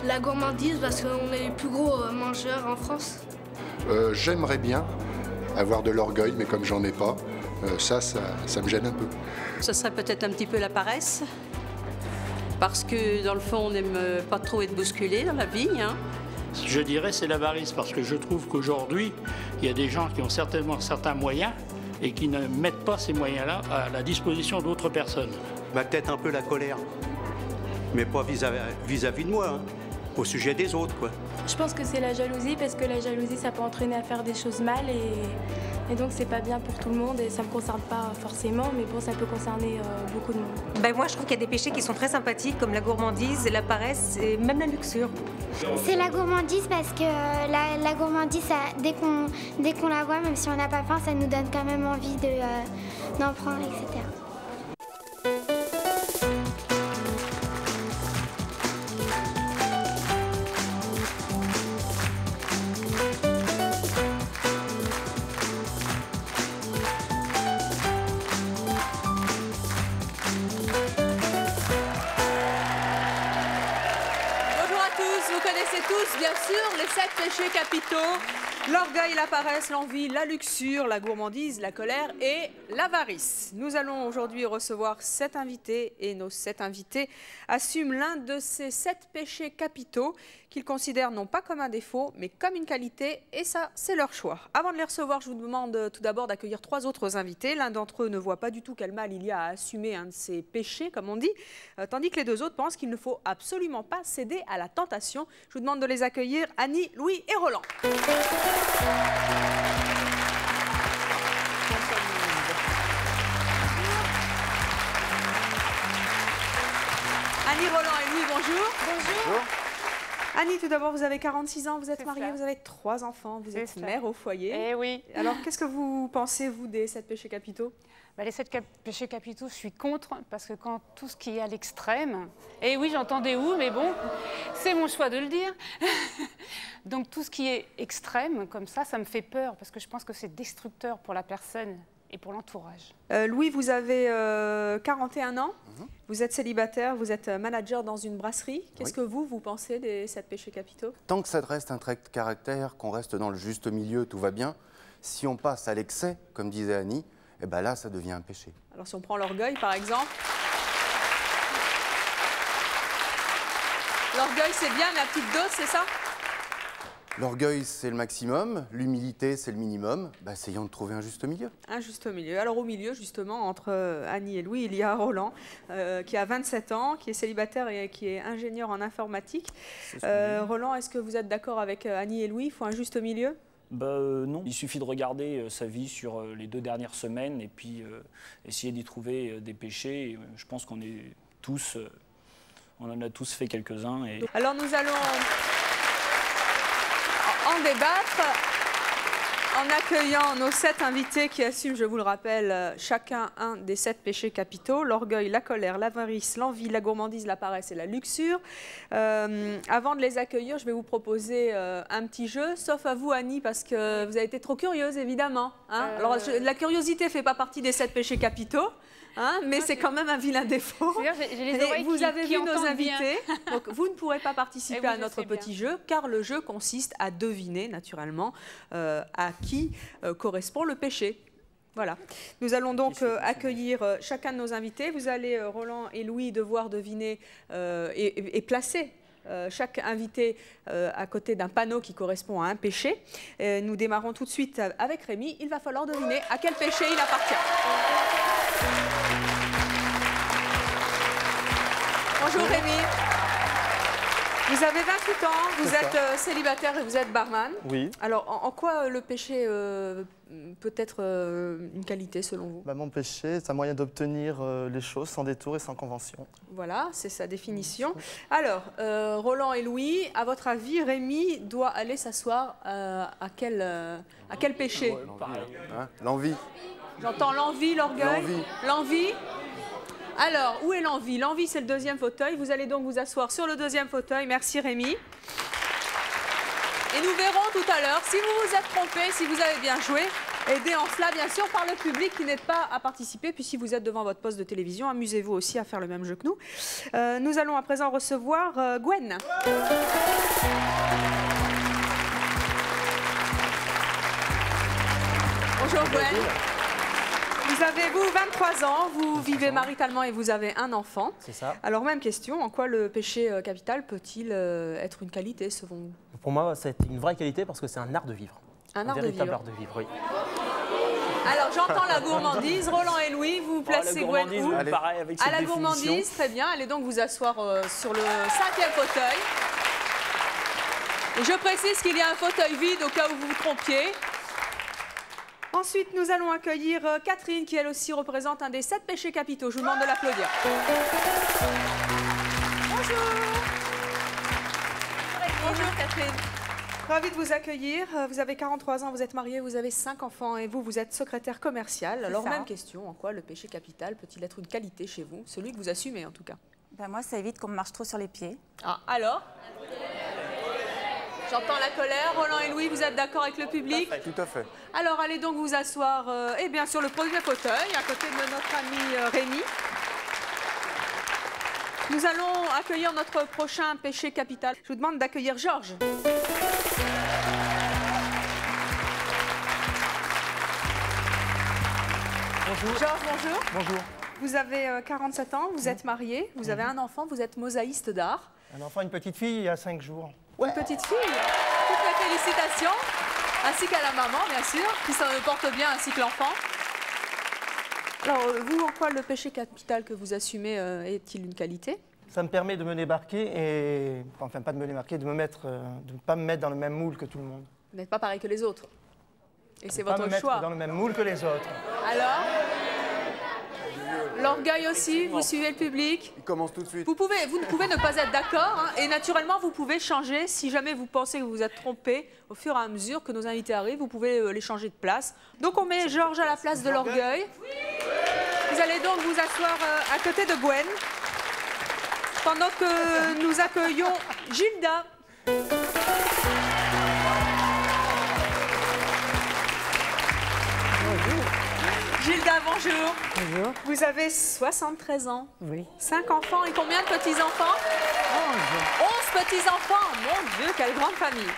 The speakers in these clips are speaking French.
La gourmandise, parce qu'on est les plus gros mangeurs en France. J'aimerais bien avoir de l'orgueil, mais comme j'en ai pas, ça me gêne un peu. Ce serait peut-être un petit peu la paresse, parce que dans le fond, on n'aime pas trop être bousculé dans la vie. Hein. Je dirais c'est l'avarice, parce que je trouve qu'aujourd'hui, il y a des gens qui ont certainement certains moyens et qui ne mettent pas ces moyens-là à la disposition d'autres personnes. Bah, peut-être un peu la colère, mais pas vis-à-vis de moi, hein, au sujet des autres, quoi. Je pense que c'est la jalousie, parce que la jalousie, ça peut entraîner à faire des choses mal et donc c'est pas bien pour tout le monde et ça me concerne pas forcément, mais bon, ça peut concerner beaucoup de monde. Ben moi, je trouve qu'il y a des péchés qui sont très sympathiques, comme la gourmandise, la paresse et même la luxure. C'est la gourmandise parce que la gourmandise, dès qu'on la voit, même si on n'a pas faim, ça nous donne quand même envie d'en prendre, etc. Vous connaissez tous, bien sûr, les 7 péchés capitaux. L'orgueil, la paresse, l'envie, la luxure, la gourmandise, la colère et l'avarice. Nous allons aujourd'hui recevoir 7 invités et nos 7 invités assument l'un de ces 7 péchés capitaux qu'ils considèrent non pas comme un défaut, mais comme une qualité, et ça, c'est leur choix. Avant de les recevoir, je vous demande tout d'abord d'accueillir 3 autres invités. L'un d'entre eux ne voit pas du tout quel mal il y a à assumer un de ces péchés, comme on dit, tandis que les 2 autres pensent qu'il ne faut absolument pas céder à la tentation. Je vous demande de les accueillir, Annie, Louis et Roland. Annie, Roland et Louis, bonjour. Bonjour. Annie, tout d'abord, vous avez 46 ans, vous êtes mariée, vous avez 3 enfants, vous êtes mère au foyer. Eh oui. Alors, qu'est-ce que vous pensez, vous, des 7 péchés capitaux? Les 7 péchés capitaux, je suis contre, parce que quand tout ce qui est à l'extrême, et oui, j'entendais où, mais bon, c'est mon choix de le dire. Donc tout ce qui est extrême, comme ça me fait peur, parce que je pense que c'est destructeur pour la personne et pour l'entourage. Louis, vous avez 41 ans, vous êtes célibataire, vous êtes manager dans une brasserie. Qu'est-ce que vous pensez des 7 péchés capitaux? Tant que ça reste un trait de caractère, qu'on reste dans le juste milieu, tout va bien. Si on passe à l'excès, comme disait Annie, eh ben là, ça devient un péché. Alors si on prend l'orgueil, par exemple. L'orgueil, c'est bien, mais à petite dose, c'est ça? L'orgueil, c'est le maximum. L'humilité, c'est le minimum. Essayons de trouver un juste milieu. Un juste milieu. Alors au milieu, justement, entre Annie et Louis, il y a Roland, qui a 27 ans, qui est célibataire et qui est ingénieur en informatique. Roland, est-ce que vous êtes d'accord avec Annie et Louis? Il faut un juste milieu? Non, il suffit de regarder sa vie sur les 2 dernières semaines et puis essayer d'y trouver des péchés. Et, je pense qu'on est tous, on en a tous fait quelques-uns. Et... Alors nous allons en débattre en accueillant nos 7 invités qui assument, je vous le rappelle, chacun un des 7 péchés capitaux: l'orgueil, la colère, l'avarice, l'envie, la gourmandise, la paresse et la luxure. Avant de les accueillir, je vais vous proposer un petit jeu, sauf à vous, Annie, parce que vous avez été trop curieuse, évidemment. Hein. Alors, la curiosité ne fait pas partie des 7 péchés capitaux. Hein, mais c'est quand même un vilain défaut. Vous avez vu nos invités, donc vous ne pourrez pas participer à notre petit jeu, car le jeu consiste à deviner, naturellement, à qui correspond le péché. Voilà. Nous allons donc accueillir chacun de nos invités. Vous allez, Roland et Louis, devoir deviner et placer chaque invité à côté d'un panneau qui correspond à un péché. Nous démarrons tout de suite avec Rémi. Il va falloir deviner à quel péché il appartient. Bonjour Rémi. Vous avez 28 ans, vous êtes célibataire et vous êtes barman. Oui. Alors, en quoi le péché peut être une qualité selon vous? Mon péché, c'est un moyen d'obtenir les choses sans détour et sans convention. Voilà, c'est sa définition. Alors, Roland et Louis, à votre avis, Rémi doit aller s'asseoir à quel péché? L'envie. J'entends l'envie, l'orgueil. L'envie. Alors, où est l'envie? L'envie, c'est le 2e fauteuil. Vous allez donc vous asseoir sur le 2e fauteuil. Merci Rémi. Et nous verrons tout à l'heure si vous vous êtes trompé, si vous avez bien joué, Aidé en cela, bien sûr, par le public qui n'aide pas à participer. Puis si vous êtes devant votre poste de télévision, amusez-vous aussi à faire le même jeu que nous. Nous allons à présent recevoir Gwen. Bonjour Gwen. Vous avez, vous, 23 ans, vous vivez maritalement et vous avez un enfant. C'est ça. Alors, même question, en quoi le péché capital peut-il être une qualité, selon vous? Pour moi, c'est une vraie qualité parce que c'est un art de vivre. Un art de véritable vivre. art de vivre, oui. Alors, j'entends la gourmandise. Roland et Louis, vous placez Gwen où? Pareil, avec à cette la définition. gourmandise, très bien. Allez donc vous asseoir sur le 5e fauteuil. Et je précise qu'il y a un fauteuil vide au cas où vous vous trompiez. Ensuite, nous allons accueillir Catherine, qui elle aussi représente un des 7 péchés capitaux. Je vous demande de l'applaudir. Bonjour. Bonjour Catherine. Ravie de vous accueillir. Vous avez 43 ans, vous êtes mariée, vous avez 5 enfants et vous êtes secrétaire commerciale. Alors, même question, en quoi le péché capital peut-il être une qualité chez vous? Celui que vous assumez en tout cas. Ben moi, ça évite qu'on me marche trop sur les pieds. Ah, alors? J'entends la colère. Roland et Louis, vous êtes d'accord avec le public? Tout à fait. Alors, allez donc vous asseoir eh bien, sur le premier fauteuil, à côté de notre ami Rémi. Nous allons accueillir notre prochain péché capital. Je vous demande d'accueillir Georges. Bonjour. Georges, bonjour. Bonjour. Vous avez 47 ans, vous êtes marié, vous avez un enfant, vous êtes mosaïste d'art. Un enfant, une petite fille, il y a 5 jours. Une petite fille. Toutes mes félicitations, ainsi qu'à la maman, bien sûr, qui se porte bien, ainsi que l'enfant. Alors, vous, en quoi le péché capital que vous assumez est-il une qualité? Ça me permet de me débarquer et... Enfin, pas de me démarquer, de ne pas me mettre dans le même moule que tout le monde. Vous n'êtes pas pareil que les autres. Et c'est Pas votre me mettre choix. dans le même moule que les autres. Alors, l'orgueil aussi, vous suivez le public. Il commence tout de suite. Vous ne pouvez ne pas être d'accord, hein, et naturellement, vous pouvez changer. Si jamais vous pensez que vous vous êtes trompé, au fur et à mesure que nos invités arrivent, vous pouvez les changer de place. Donc, on met Georges à la place de l'orgueil. Vous allez donc vous asseoir à côté de Gwen, pendant que nous accueillons Gilda. Gilda, bonjour. Bonjour. Vous avez 73 ans. Oui. 5 enfants et combien de petits-enfants? 11 petits-enfants. Mon Dieu, quelle grande famille.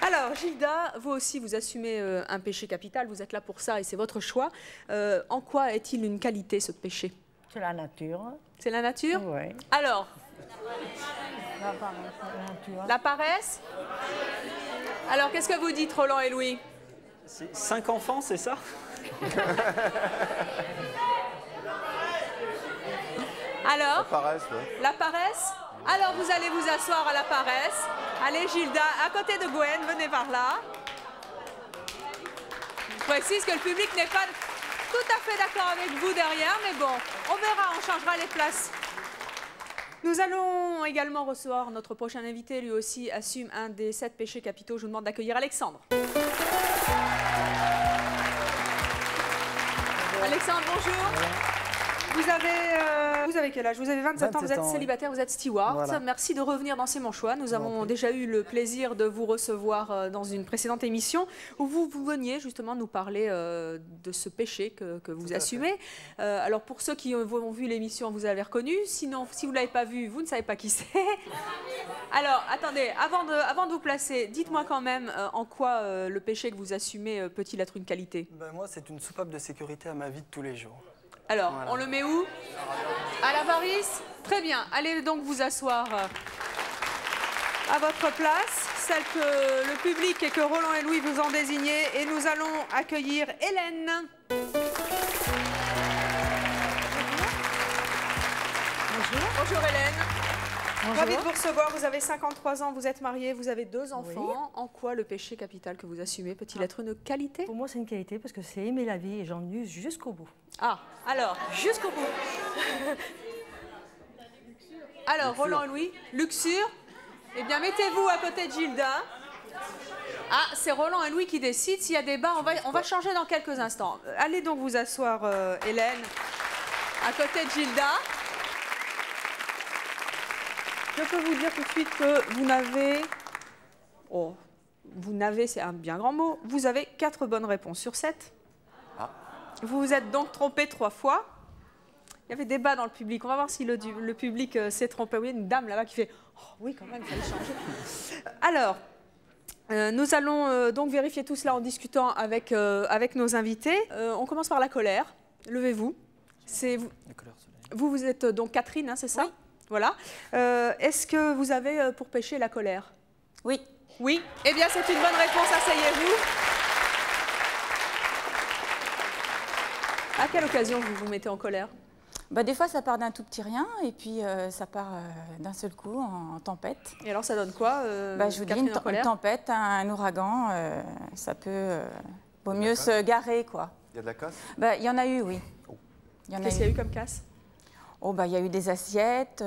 Alors, Gilda, vous aussi, vous assumez un péché capital. Vous êtes là pour ça et c'est votre choix. En quoi est-il une qualité, ce péché? C'est la nature. C'est la nature? Oui. Alors? La nature. La paresse? Alors, qu'est-ce que vous dites, Roland et Louis? 5 enfants, c'est ça? Alors? La paresse, ouais. La paresse? Alors, vous allez vous asseoir à la paresse. Allez, Gilda, à côté de Gwen, venez par là. Je précise que le public n'est pas tout à fait d'accord avec vous derrière, mais bon, on verra, on changera les places. Nous allons également recevoir notre prochain invité, lui aussi assume un des 7 péchés capitaux. Je vous demande d'accueillir Alexandre. Alexandre, bonjour. Vous avez quel âge? Vous avez 27 ans, vous êtes célibataire, vous êtes steward. Voilà. Merci de revenir dans C'est mon choix. Nous avons déjà eu le plaisir de vous recevoir dans une précédente émission où vous veniez justement nous parler de ce péché que vous assumez. Alors pour ceux qui ont vu l'émission, vous avez reconnu. Sinon, si vous ne l'avez pas vu, vous ne savez pas qui c'est. Alors, attendez, avant de vous placer, dites-moi quand même en quoi le péché que vous assumez peut-il être une qualité? Moi, c'est une soupape de sécurité à ma vie de tous les jours. Alors, Voilà. on le met où? À l'avarice? Très bien. Allez donc vous asseoir à votre place, celle que le public et que Roland et Louis vous ont désignée. Et nous allons accueillir Hélène. Bonjour. Bonjour Hélène. Bonjour. Ravie de vous recevoir. Vous avez 53 ans, vous êtes mariée, vous avez 2 enfants. Oui. En quoi le péché capital que vous assumez peut-il être une qualité? Pour moi, c'est une qualité parce que c'est aimer la vie et j'en use jusqu'au bout. Ah, alors, jusqu'au bout. Alors, luxure. Roland et Louis, luxure. Eh bien, mettez-vous à côté de Gilda. Ah, c'est Roland et Louis qui décident. S'il y a débat, on va changer dans quelques instants. Allez donc vous asseoir, Hélène, à côté de Gilda. Je peux vous dire tout de suite que vous n'avez... Oh, vous n'avez, c'est un bien grand mot. Vous avez 4 bonnes réponses sur 7. Vous vous êtes donc trompé 3 fois. Il y avait débat dans le public. On va voir si le public s'est trompé. Oui, une dame là-bas qui fait « Oh oui, quand même, il fallait changer ». Alors, nous allons donc vérifier tout cela en discutant avec nos invités. On commence par la colère. Levez-vous. Vous êtes donc Catherine, hein, c'est ça? Oui. Voilà. Est-ce que vous avez pour péché la colère? Oui. Oui. Eh bien, c'est une bonne réponse. Asseyez-vous. À quelle occasion vous vous mettez en colère? Bah, des fois, ça part d'un tout petit rien et puis ça part d'un seul coup en tempête. Et alors, ça donne quoi bah, je vous dis, une tempête, un ouragan, ça peut... vaut mieux se garer, quoi. Il y a de la casse? Bah, il y en a eu, oui. Oh. Qu'est-ce qu'il y a eu comme casse? Oh, bah, il y a eu des assiettes,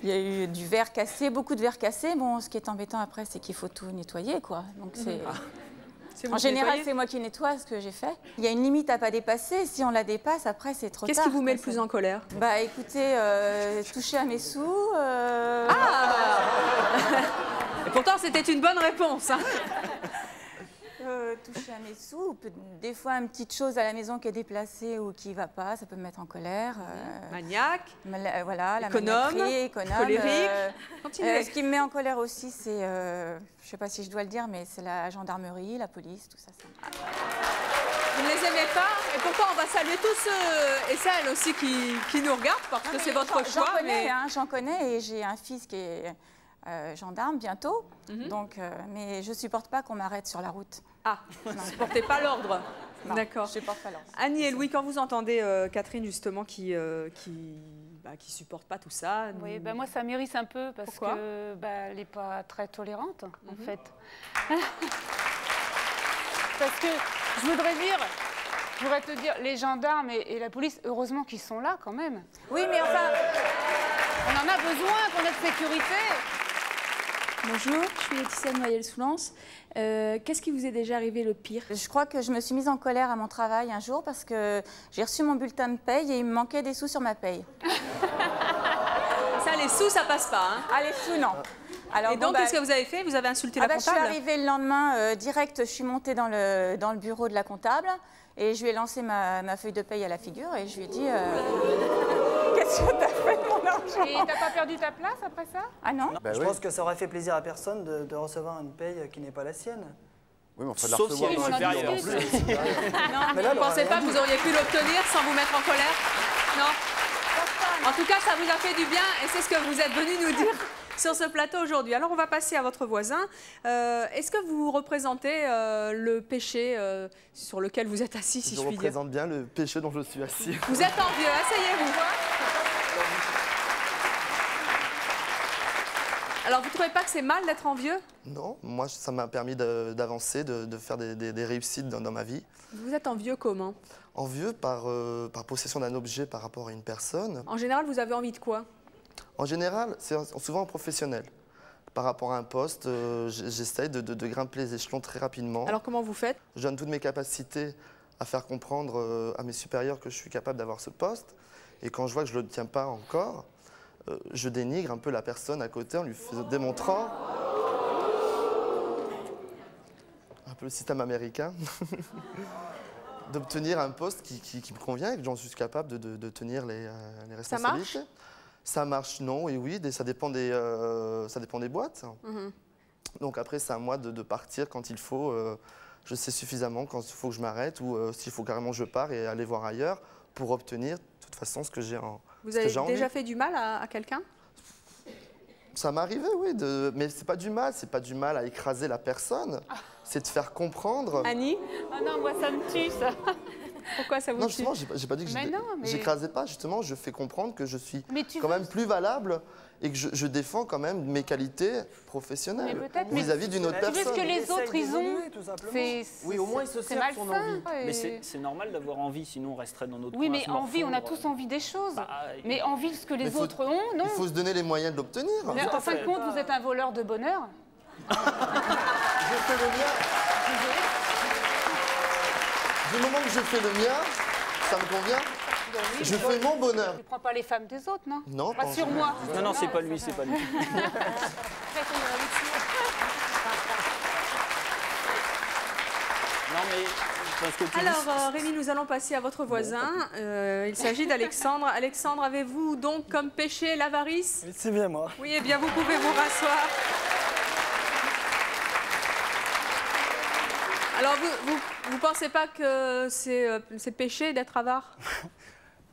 il y a eu du verre cassé, beaucoup de verre cassé. Bon, ce qui est embêtant après, c'est qu'il faut tout nettoyer, quoi. Donc, c'est... En général, c'est moi qui nettoie ce que j'ai fait. Il y a une limite à ne pas dépasser. Si on la dépasse, après, c'est trop tard. Qu'est-ce qui vous met le plus en colère? Bah, écoutez, toucher à mes sous. Et pourtant, c'était une bonne réponse. Hein. Toucher à mes sous. Des fois, une petite chose à la maison qui est déplacée ou qui ne va pas, ça peut me mettre en colère. Maniaque. Voilà, économe. Colérique. Ce qui me met en colère aussi, c'est, je ne sais pas si je dois le dire, mais c'est la gendarmerie, la police, tout ça. Vous ne les aimez pas? Et pourquoi on va saluer tous ceux et celles aussi qui nous regardent, parce que c'est votre choix. J'en connais et j'ai un fils qui est gendarme bientôt, donc, mais je ne supporte pas qu'on m'arrête sur la route. Ah, vous ne supportez pas l'ordre? D'accord. Je ne supporte pas l'ordre. Annie et Louis, quand vous entendez Catherine justement qui supporte pas tout ça... Oui, bah moi ça m'irrite un peu parce que elle n'est pas très tolérante en fait. Parce que je voudrais te dire, les gendarmes et la police, heureusement qu'ils sont là quand même. Oui, mais enfin, on en a besoin qu'on ait de sécurité. Bonjour, je suis Laetitia de Noyelles-Soulance. Qu'est-ce qui vous est déjà arrivé le pire? Je crois que je me suis mise en colère à mon travail un jour parce que j'ai reçu mon bulletin de paye et il me manquait des sous sur ma paye. Ça, les sous, ça passe pas. Hein. Ah, les sous, non. Alors, et donc, qu'est-ce que vous avez fait? Vous avez insulté la comptable? Je suis arrivée le lendemain, direct, je suis montée dans le bureau de la comptable et je lui ai lancé ma feuille de paye à la figure et je lui ai dit qu'est-ce que t'as fait de mon argent? Et t'as pas perdu ta place après ça? Ah non, je pense que ça aurait fait plaisir à personne de recevoir une paye qui n'est pas la sienne. Oui, mais enfin, de la sauf si elle est supérieure. Non, mais vous ne pensez pas que vous auriez pu l'obtenir sans vous mettre en colère? Non. En tout cas, ça vous a fait du bien et c'est ce que vous êtes venu nous dire sur ce plateau aujourd'hui. Alors, on va passer à votre voisin. Est-ce que vous représentez le péché sur lequel vous êtes assis, si je puis dire? Je représente bien le péché dont je suis assis. Vous êtes envieux, asseyez-vous. Alors, vous ne trouvez pas que c'est mal d'être envieux? Non, moi, ça m'a permis d'avancer, de faire des réussites dans ma vie. Vous êtes envieux comment? Envieux par possession d'un objet par rapport à une personne. En général, vous avez envie de quoi? En général, c'est souvent professionnel. Par rapport à un poste, j'essaye de grimper les échelons très rapidement. Alors, comment vous faites? Je donne toutes mes capacités à faire comprendre à mes supérieurs que je suis capable d'avoir ce poste. Et quand je vois que je ne l'obtiens pas encore, je dénigre un peu la personne à côté en lui démontrant un peu le système américain d'obtenir un poste qui me convient et que j'en suis capable de tenir les responsabilités. Ça marche? Ça marche, non, et oui, ça dépend des boîtes. Donc après, c'est à moi de partir quand il faut. Je sais suffisamment quand il faut que je m'arrête ou s'il faut carrément que je pars et aller voir ailleurs pour obtenir de toute façon ce que j'ai envie. Vous avez déjà fait du mal à quelqu'un? Ça m'est arrivé, oui, mais c'est pas du mal à écraser la personne, c'est de faire comprendre. Annie? Ah non, moi ça me tue ça. Pourquoi ça vous tue? Non, justement, j'ai pas dit que j'écrasais pas, justement, je fais comprendre que je suis quand même plus valable et que je défends quand même mes qualités professionnelles vis-à-vis d'une autre personne. Tu veux ce que les autres, ils ont? Oui, au moins ils se servent son envie. Mais c'est normal d'avoir envie, sinon on resterait dans notre coin. Oui, mais envie, on a tous envie des choses. Mais envie de ce que les autres ont, non? Il faut se donner les moyens de l'obtenir. En fin de compte, vous êtes un voleur de bonheur. Je fais le mien. Du moment que je fais le mien, ça me convient. Oui, je fais mon bonheur. Tu ne prends pas les femmes des autres, non? Non. Rassure-moi. Non, c'est pas lui, c'est pas lui. Non, mais Alors, Rémi, nous allons passer à votre voisin. Il s'agit d'Alexandre. Alexandre, avez-vous donc comme péché l'avarice? Oui, c'est bien moi. Oui, eh bien, vous pouvez vous rasseoir. Alors, vous pensez pas que c'est péché d'être avare?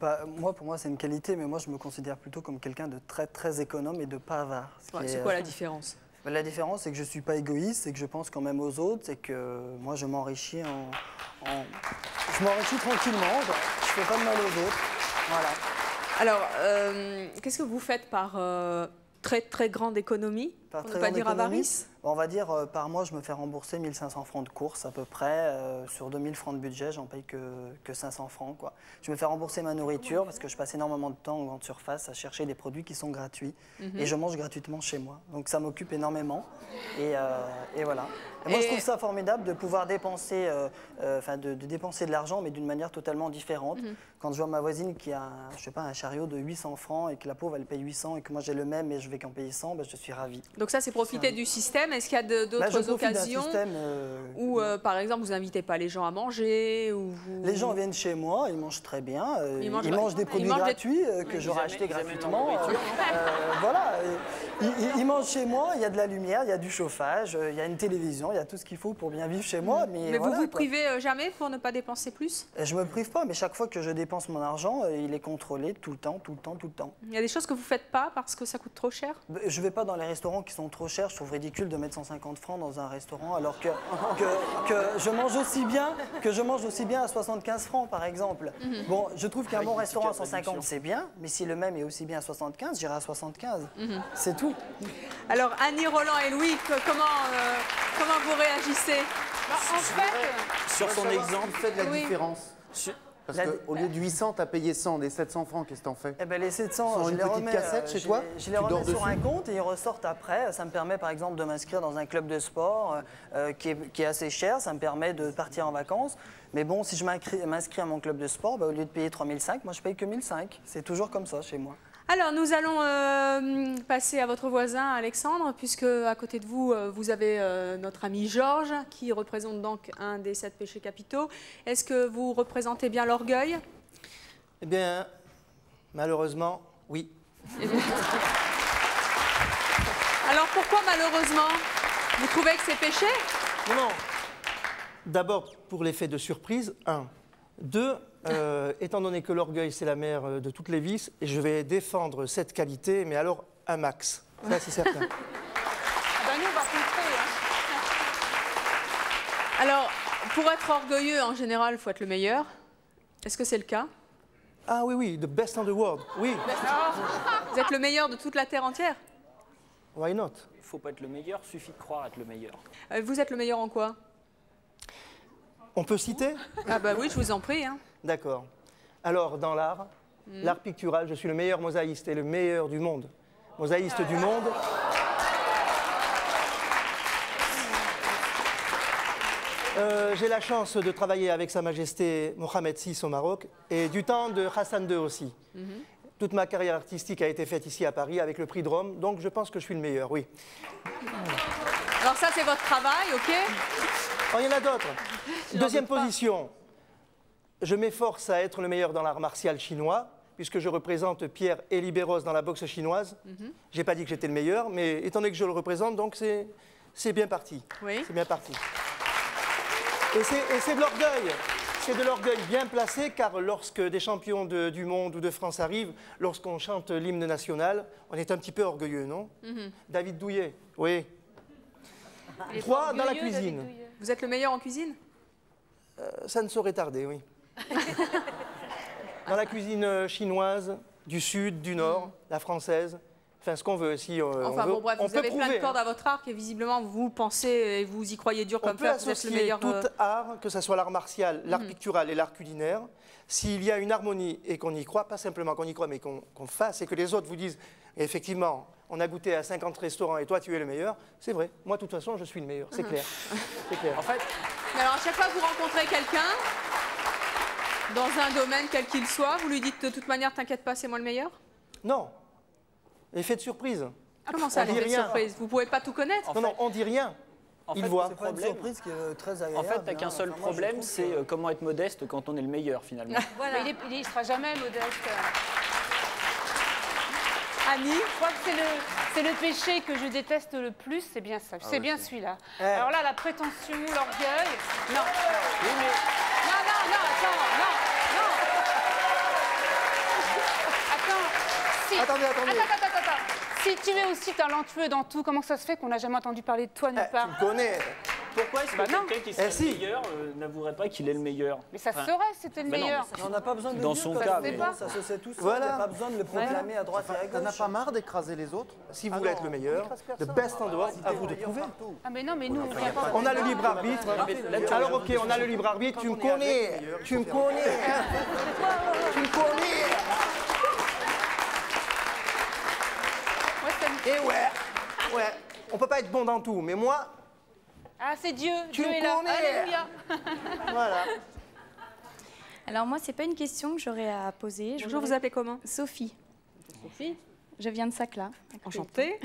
Bah, pour moi, c'est une qualité, mais moi, je me considère plutôt comme quelqu'un de très, très économe et de pas avare. C'est quoi la différence? La différence, c'est que je ne suis pas égoïste, c'est que je pense quand même aux autres, c'est que moi, je m'enrichis je m'enrichis tranquillement, je ne fais pas de mal aux autres. Voilà. Alors, qu'est-ce que vous faites par très, très grande économie, pour ne pas dire avarice? On va dire, par mois, je me fais rembourser 1500 francs de course à peu près. Sur 2000 francs de budget, j'en paye que 500 francs. Quoi. Je me fais rembourser ma nourriture parce que je passe énormément de temps en grande surface à chercher des produits qui sont gratuits. Et je mange gratuitement chez moi. Donc ça m'occupe énormément. Et voilà. Et moi, je trouve ça formidable de pouvoir dépenser, de dépenser de l'argent, mais d'une manière totalement différente. Quand je vois ma voisine qui a, je sais pas, un chariot de 800 francs et que la pauvre, elle paye 800 et que moi, j'ai le même et je vais qu'en payer 100, je suis ravi. Donc ça, c'est profiter du système. Est-ce qu'il y a d'autres occasions où, par exemple, vous n'invitez pas les gens à manger ou vous... Les gens viennent chez moi, ils mangent très bien. Ils mangent des produits gratuits que j'aurais achetés gratuitement. Voilà. Ils mangent chez moi, il y a de la lumière, il y a du chauffage, il y a une télévision, il y a tout ce qu'il faut pour bien vivre chez moi. Mais voilà, vous vous privez jamais pour ne pas dépenser plus? Je me prive pas, mais chaque fois que je dépense mon argent, il est contrôlé tout le temps. Il y a des choses que vous faites pas parce que ça coûte trop cher? Je vais pas dans les restaurants qui sont trop chers. Je trouve ridicule de mettre 150 francs dans un restaurant alors que je mange aussi bien à 75 francs par exemple. Bon, je trouve qu'un bon restaurant à 150 c'est bien, mais si le même est aussi bien à 75, j'irai à 75. C'est tout. Alors Annie, Roland et Louis, comment vous réagissez? En fait, sur son exemple, fait de la différence. Parce qu'au lieu de 800, tu as payé 100, des 700 francs, qu'est-ce que t'en fais? Eh ben, les 700, je les remets, cassette chez toi, je les remets sur un compte et ils ressortent après. Ça me permet par exemple de m'inscrire dans un club de sport qui est assez cher. Ça me permet de partir en vacances. Mais bon, si je m'inscris à mon club de sport, au lieu de payer 3005, moi je paye que 1005. C'est toujours comme ça chez moi. Alors, nous allons passer à votre voisin, Alexandre, puisque à côté de vous, vous avez notre ami Georges, qui représente donc un des 7 péchés capitaux. Est-ce que vous représentez bien l'orgueil? Eh bien, malheureusement, oui. Alors, pourquoi malheureusement? Vous trouvez que c'est péché? Non. D'abord, pour l'effet de surprise, 1. 2, étant donné que l'orgueil, c'est la mère de toutes les vices, et je vais défendre cette qualité, mais alors un max. Ça, c'est certain. Nous, on va contrer, Alors, pour être orgueilleux, en général, il faut être le meilleur. Est-ce que c'est le cas? Ah oui, the best in the world, oui. Vous êtes le meilleur de toute la Terre entière? Why not? Il ne faut pas être le meilleur, suffit de croire être le meilleur. Vous êtes le meilleur en quoi? On peut citer? Ah bah oui, je vous en prie. D'accord. Alors, dans l'art, l'art pictural, je suis le meilleur mosaïste et le meilleur du monde. Mosaïste du monde. J'ai la chance de travailler avec Sa Majesté Mohamed VI au Maroc et du temps de Hassan II aussi. Toute ma carrière artistique a été faite ici à Paris avec le prix de Rome, donc je pense que je suis le meilleur, oui. Alors ça, c'est votre travail, ok? Oh, il y en a d'autres. Deuxième position, je m'efforce à être le meilleur dans l'art martial chinois, puisque je représente Pierre Elibéros dans la boxe chinoise. Je n'ai pas dit que j'étais le meilleur, mais étant donné que je le représente, donc c'est bien parti. Oui. C'est bien parti. Et c'est de l'orgueil. C'est de l'orgueil bien placé, car lorsque des champions du monde ou de France arrivent, lorsqu'on chante l'hymne national, on est un petit peu orgueilleux, non? David Douillet, oui. 3, dans la cuisine. Vous êtes le meilleur en cuisine? Ça ne saurait tarder, oui. Dans la cuisine chinoise, du sud, du nord, la française, enfin ce qu'on veut. Si enfin bon, bref, vous avez plein de cordes à votre arc et visiblement vous pensez et vous y croyez dur comme fer, vous êtes le meilleur. On peut associer tout art, que ce soit l'art martial, l'art pictural et l'art culinaire, s'il y a une harmonie et qu'on y croit, pas simplement qu'on y croit, mais qu'on fasse et que les autres vous disent, effectivement, on a goûté à 50 restaurants et toi tu es le meilleur, c'est vrai. Moi de toute façon je suis le meilleur, c'est clair. C'est clair. En fait, alors à chaque fois que vous rencontrez quelqu'un, dans un domaine quel qu'il soit, vous lui dites de toute manière, t'inquiète pas, c'est moi le meilleur? Non. Effet de surprise. Comment ça, l'effet de surprise? Vous pouvez pas tout connaître? Non, on dit rien. il voit. C'est pas une surprise qui est très agréable. En fait, t'as qu'un seul problème, c'est comment être modeste quand on est le meilleur, finalement. Voilà. Il ne sera jamais modeste. Annie, je crois que c'est le péché que je déteste le plus, c'est bien ça. C'est bien celui-là. Alors là, la prétention, l'orgueil. Non. Oui, mais... Non, attends, non. Attends. Si. Attendez. Attends. Si tu es aussi talentueux dans tout, comment ça se fait qu'on n'a jamais entendu parler de toi nulle part? Tu me connais. Pourquoi est-ce que quelqu'un qui serait le meilleur n'avouerait pas qu'il est le meilleur? Mais ça serait si c'était le meilleur. On n'a pas besoin de le dans dire, son ça cas, se sait pas. Ça se sait tout seul. Voilà. Il n'y a pas besoin de le proclamer à droite et à gauche. T'en as pas marre d'écraser les autres? Si vous voulez être le meilleur, the best in the world, à vous de prouver. Ah mais non, mais nous, on vient pas. On a le libre arbitre. Alors ok, on a le libre arbitre, tu me connais. Et ouais, on peut pas être bon dans tout, mais moi... Ah, c'est Dieu, tu Dieu me est là. connais. Alléluia. Voilà. Alors moi, c'est pas une question que j'aurais à poser. Bonjour, vous appelez comment? Sophie. Sophie. Je viens de Saclay. Enchantée.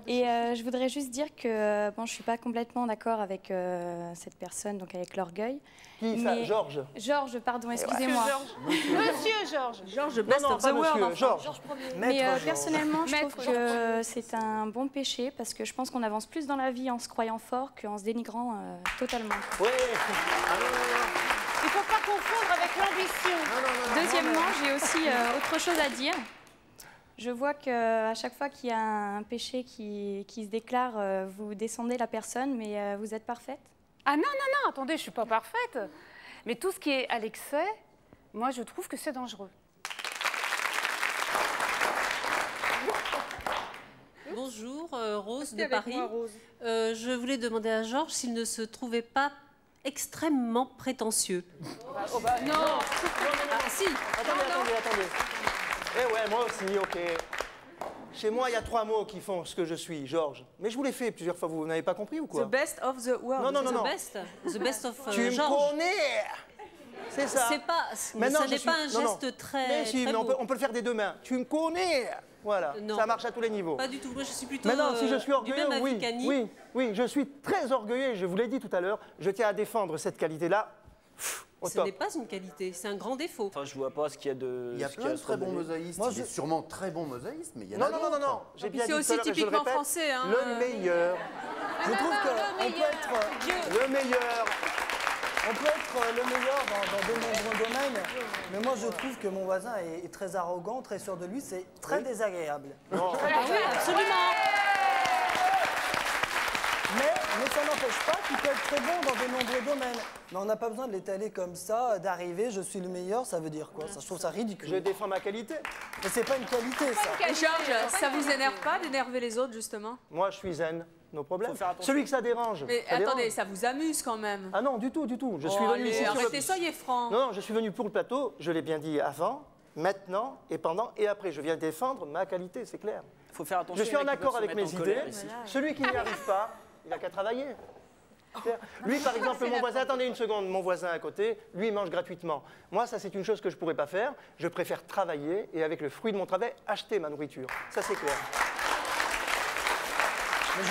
Et je voudrais juste dire que bon, je suis pas complètement d'accord avec cette personne, donc avec l'orgueil. Qui ça? Georges. Georges, pardon, excusez-moi. Monsieur Georges. Georges, best of the world. Georges. Mais personnellement, je trouve que c'est un bon péché parce que je pense qu'on avance plus dans la vie en se croyant fort qu'en se dénigrant totalement. Oui. Il ne faut pas confondre avec l'ambition. Deuxièmement, j'ai aussi autre chose à dire. Je vois qu'à chaque fois qu'il y a un péché qui se déclare, vous descendez la personne, mais vous êtes parfaite? Ah non, attendez, je ne suis pas parfaite. Mais tout ce qui est à l'excès, moi, je trouve que c'est dangereux. Bonjour, Rose de Paris. Je voulais demander à Georges s'il ne se trouvait pas extrêmement prétentieux. Oh bah non. Ah si. Attendez. Eh ouais, moi aussi, ok. Chez moi, il y a 3 mots qui font ce que je suis, Georges. Mais je vous l'ai fait plusieurs fois, vous n'avez pas compris ou quoi? The best of the world. Non. The best of Tu me Georges. connais. C'est ça. C'est pas, Maintenant, ça n'est pas un geste très, mais si, très mais beau. on peut le faire des deux mains. Tu me connais. Voilà, Non. ça marche à tous les niveaux. Pas du tout, moi je suis plutôt Maintenant, si je suis du orgueilleux, même avis qu'Annie. oui, je suis très orgueilleux, je vous l'ai dit tout à l'heure, je tiens à défendre cette qualité-là. Ce n'est pas une qualité, c'est un grand défaut. Enfin, je vois pas ce qu'il y a de... Il y a plein de très bons mosaïstes. Moi, Il est sûrement très bon mosaïste, mais il y en Non, a d'autres. non. J'ai bien dit c'est tout à aussi l'heure, et je le typiquement répète, français. Hein, le meilleur. Je trouve qu'on peut être Le meilleur. On peut être le meilleur dans de nombreux domaines, mais moi je trouve que mon voisin est très arrogant, très sûr de lui, c'est très désagréable. Ah oui, absolument. Mais ça n'empêche pas qu'il peut être très bon dans de nombreux domaines. Mais on n'a pas besoin de l'étaler comme ça, d'arriver, je suis le meilleur, ça veut dire quoi? Ça, je trouve ça ridicule. Je défends ma qualité. Mais c'est pas une qualité ça. Et Georges, ça vous énerve pas d'énerver les autres justement? Moi je suis zen, nos problèmes. Celui que ça dérange. Mais ça attendez, dérange. ça vous amuse quand même? Ah non, du tout. Je suis venu ici sur arrêtez, soyez franc. Non, je suis venu pour le plateau, je l'ai bien dit avant, maintenant et pendant et après. Je viens défendre ma qualité, c'est clair. Faut faire attention. Je suis en accord avec mes idées. Celui qui n'y arrive pas, il n'a qu'à travailler. Lui, par exemple, mon voisin, attendez une seconde, mon voisin à côté, lui, il mange gratuitement. Moi, ça, c'est une chose que je ne pourrais pas faire. Je préfère travailler et, avec le fruit de mon travail, acheter ma nourriture. Ça, c'est clair. Mais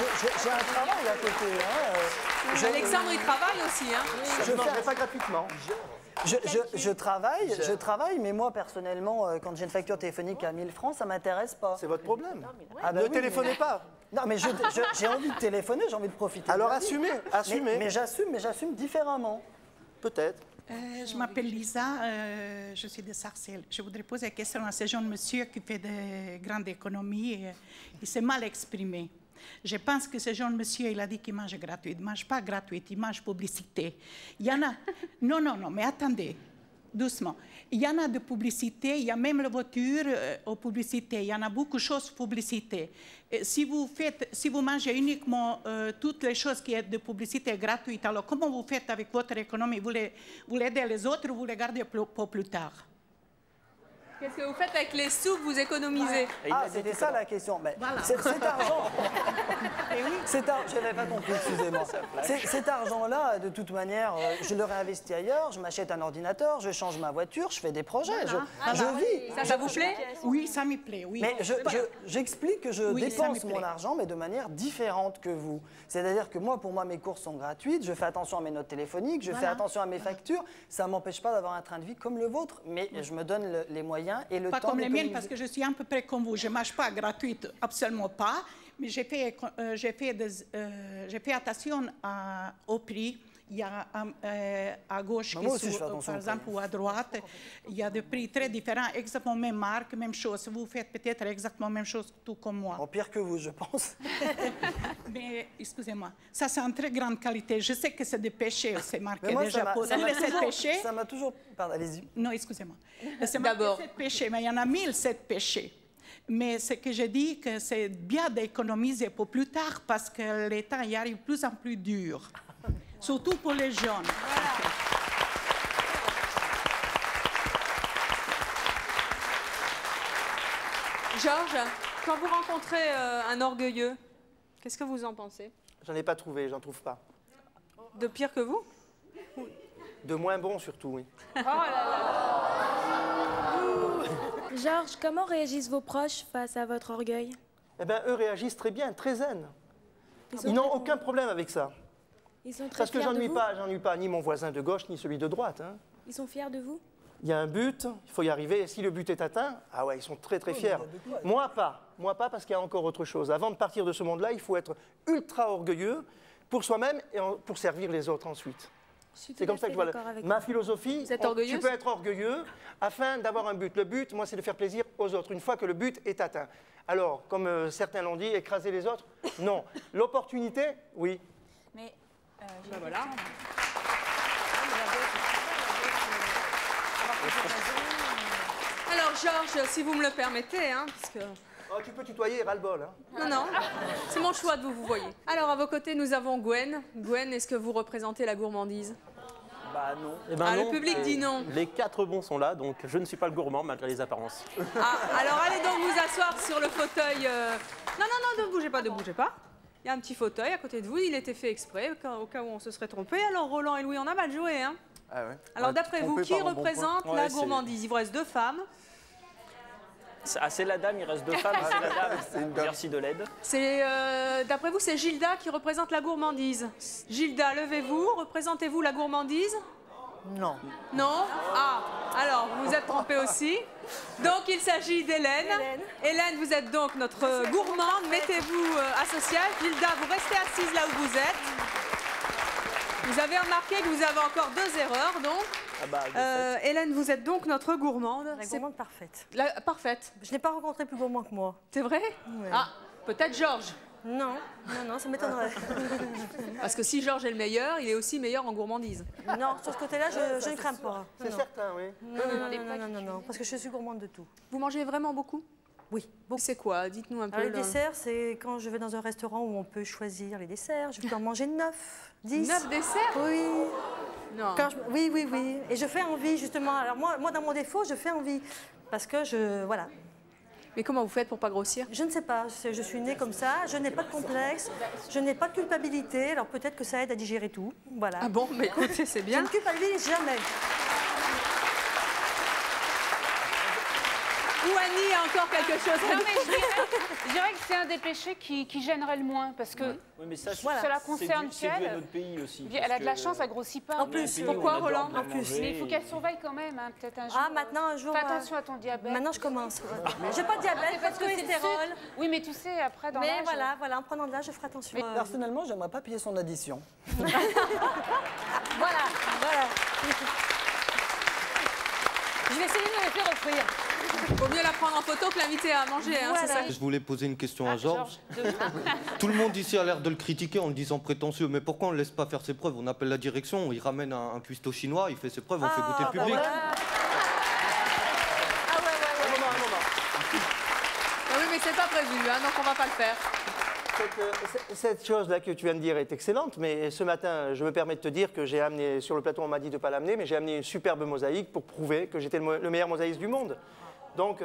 j'ai un travail à côté. Hein. Alexandre, il travaille aussi. Hein. Je ne mangerai pas gratuitement. Je travaille, mais moi, personnellement, quand j'ai une facture téléphonique à 1000 francs, ça ne m'intéresse pas. C'est votre problème. Ah bah ne oui, téléphonez pas. Non, mais j'ai envie de téléphoner, j'ai envie de profiter. Alors de la vie. assumez. Mais j'assume différemment. Peut-être. Je m'appelle Lisa, je suis de Sarcelles. Je voudrais poser la question à ce jeune monsieur qui fait de grandes économies et il s'est mal exprimé. Je pense que ce jeune monsieur, il a dit qu'il mange gratuit. Il ne mange pas gratuit, il mange publicité. Il y en a... Non, mais attendez, doucement. Il y en a de publicité, il y a même la voiture aux publicités. Il y en a beaucoup de choses publicité. Si vous mangez uniquement toutes les choses qui sont de publicité gratuite, alors comment vous faites avec votre économie? Vous l'aidez les autres ou vous les gardez pour plus tard? Qu'est-ce que vous faites avec les sous que vous économisez? Ah, c'était ça la question. Mais cet argent... Je n'avais pas compris, excusez-moi. Cet argent-là, de toute manière, je le réinvestis ailleurs, je m'achète un ordinateur, je change ma voiture, je fais des projets, je vis. Ça vous plaît? Oui, ça me plaît, oui. Mais j'explique que je dépense mon argent, mais de manière différente que vous. C'est-à-dire que moi, pour moi, mes courses sont gratuites, je fais attention à mes notes téléphoniques, je fais attention à mes factures. Ça ne m'empêche pas d'avoir un train de vie comme le vôtre, mais je me donne les moyens et le temps. Pas comme les miennes, parce que je suis à peu près comme vous. Je ne mange pas gratuite, absolument pas. Mais j'ai fait attention au prix. Il y a à gauche, par exemple, ou à droite, il y a des prix très différents, exactement même marque, même chose. Vous faites peut-être exactement la même chose, tout comme moi. En pire que vous, je pense. Mais, excusez-moi, ça c'est en très grande qualité. Je sais que c'est des péchés, c'est marqué moi, déjà. Ça m'a toujours... Pardon, allez-y. Non, excusez-moi. C'est marqué 7 péchés, mais il y en a 1007 péchés. Mais ce que je dis, que c'est bien d'économiser pour plus tard, parce que les temps y arrivent de plus en plus durs. Surtout pour les jeunes. Georges, quand vous rencontrez un orgueilleux, qu'est-ce que vous en pensez? J'en ai pas trouvé, j'en trouve pas. De pire que vous? De moins bon surtout, oui. Oh là là. Georges, comment réagissent vos proches face à votre orgueil? Eh bien, eux réagissent très bien, très zen. Ils n'ont aucun problème avec ça. Ils sont très Parce que fiers de vous. j'ennuie pas ni mon voisin de gauche, ni celui de droite. Hein. Ils sont fiers de vous? Il y a un but, il faut y arriver. Et si le but est atteint, ah ouais, ils sont très très fiers. Moi pas, parce qu'il y a encore autre chose. Avant de partir de ce monde-là, il faut être ultra orgueilleux pour soi-même et pour servir les autres ensuite. C'est comme ça que je vois ma philosophie. Tu peux être orgueilleux afin d'avoir un but. Le but, moi, c'est de faire plaisir aux autres, une fois que le but est atteint. Alors, comme certains l'ont dit, écraser les autres, non. L'opportunité, oui. Mais, voilà. Alors, Georges, si vous me le permettez, hein, parce que... Oh, tu peux tutoyer, ras-le-bol. Hein. Non, c'est mon choix de vous voyez. Alors, à vos côtés, nous avons Gwen. Gwen, est-ce que vous représentez la gourmandise? Bah non. Eh ben non. Le public dit non. Les 4 bons sont là, donc je ne suis pas le gourmand malgré les apparences. Ah, alors allez donc vous asseoir sur le fauteuil. Non, ne bougez pas, ne bougez pas. Il y a un petit fauteuil à côté de vous, il était fait exprès, au cas où on se serait trompé. Alors Roland et Louis, on a mal joué, hein? Ah ouais. Alors d'après vous, qui représente la gourmandise? Il vous reste 2 femmes. Ah, c'est la dame, il reste 2 femmes, c'est la dame. Merci de l'aide. D'après vous, c'est Gilda qui représente la gourmandise. Gilda, levez-vous, représentez-vous la gourmandise? Non. Non? Ah, alors, vous vous êtes trompée aussi. Donc, il s'agit d'Hélène. Hélène, vous êtes donc notre gourmande. Mettez-vous associée. Gilda, vous restez assise là où vous êtes. Vous avez remarqué que vous avez encore 2 erreurs, donc. Ah bah, Hélène, vous êtes donc notre gourmande. La gourmande parfaite. Parfaite. Je n'ai pas rencontré plus gourmand que moi. C'est vrai? Ouais. Ah, peut-être Georges. Non, ça m'étonnerait. Parce que si Georges est le meilleur, il est aussi meilleur en gourmandise. Non, sur ce côté-là, je ne crains pas. C'est certain, oui. Non, parce que je suis gourmande de tout. Vous mangez vraiment beaucoup? Oui, beaucoup. C'est quoi? Dites-nous un peu. Les desserts, c'est quand je vais dans un restaurant où on peut choisir les desserts. Je peux en manger 9, 10. 9 desserts? Oui. Non. Oui. Et je fais envie, justement. Alors moi, dans mon défaut, je fais envie. Parce que voilà. Mais comment vous faites pour pas grossir? Je ne sais pas. Je suis née comme ça. Je n'ai pas de complexe. Je n'ai pas de culpabilité. Alors peut-être que ça aide à digérer tout. Voilà. Ah bon? Mais écoutez, c'est bien. Je ne culpabilise jamais. Ou Annie a encore quelque chose à dire? Je dirais que c'est un des péchés qui gênerait le moins, parce que cela concerne qu'elle. Notre pays aussi. Elle a de la chance, elle grossit pas. En plus, pourquoi Roland? En plus. Mais il faut qu'elle surveille quand même, hein, peut-être un jour. Ah, maintenant, un jour. Fais attention à ton diabète. Maintenant, je commence. J'ai pas de diabète, pas de cholestérol. Oui, mais tu sais, après, dans l'âge... Mais voilà, en prenant de l'âge, je ferai attention. Mais personnellement, j'aimerais pas payer son addition. Voilà. Je vais essayer de me le faire offrir. Vaut mieux la prendre en photo que l'inviter à manger, hein, c'est ça? Je voulais poser une question à Georges. Tout le monde ici a l'air de le critiquer en le disant prétentieux, mais pourquoi on ne le laisse pas faire ses preuves? On appelle la direction, il ramène un cuistot chinois, il fait ses preuves, on fait goûter le public. Ah oui, mais c'est pas prévu, hein, donc on va pas le faire. cette chose-là que tu viens de dire est excellente, mais ce matin, je me permets de te dire que j'ai amené, sur le plateau, on m'a dit de ne pas l'amener, mais j'ai amené une superbe mosaïque pour prouver que j'étais le meilleur mosaïste du monde. Donc,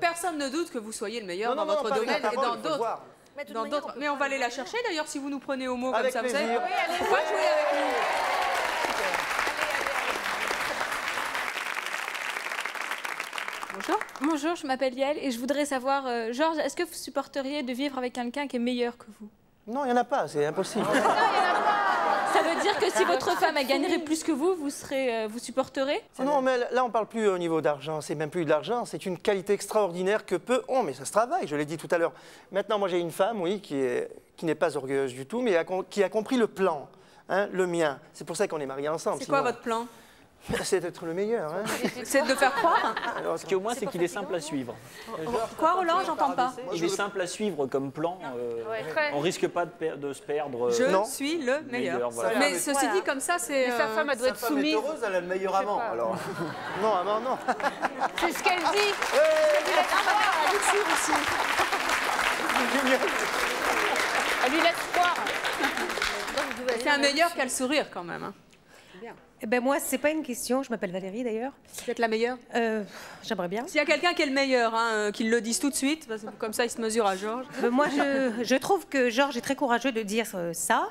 personne ne doute que vous soyez le meilleur dans votre domaine et dans d'autres. Mais on va aller la chercher d'ailleurs si vous nous prenez au mot comme ça. Vous savez, pourquoi jouer avec nous? Bonjour. Bonjour, je m'appelle Yael et je voudrais savoir, Georges, est-ce que vous supporteriez de vivre avec quelqu'un qui est meilleur que vous? Non, il n'y en a pas, c'est impossible. Ça veut dire que si votre femme elle gagnerait plus que vous, vous supporterez? Non, mais là, on ne parle plus au niveau d'argent, c'est même plus de l'argent, c'est une qualité extraordinaire que peu ont, mais ça se travaille, je l'ai dit tout à l'heure. Maintenant, moi, j'ai une femme, oui, qui n'est pas orgueilleuse du tout, mais qui a compris le plan, hein, le mien. C'est pour ça qu'on est mariés ensemble. C'est quoi votre plan? C'est d'être le meilleur. Hein. C'est de faire croire. Ce qui au moins, c'est qu'il est simple à suivre. Quoi, Roland? J'entends pas. Il est simple à suivre comme plan. On risque pas de se perdre. Je suis le meilleur. Voilà. Mais ceci dit, comme ça, c'est. Sa femme, elle doit être soumise. Sa femme est heureuse, elle a le meilleur amant. Alors. Non, amant, non. C'est ce qu'elle dit. Elle lui laisse croire. C'est un meilleur qu'à le sourire quand même. Hein. Eh ben moi, c'est pas une question. Je m'appelle Valérie d'ailleurs. Vous êtes la meilleure? J'aimerais bien. S'il y a quelqu'un qui est le meilleur, hein, qu'il le dise tout de suite, parce que comme ça, il se mesure à Georges. Moi, je trouve que Georges est très courageux de dire ça,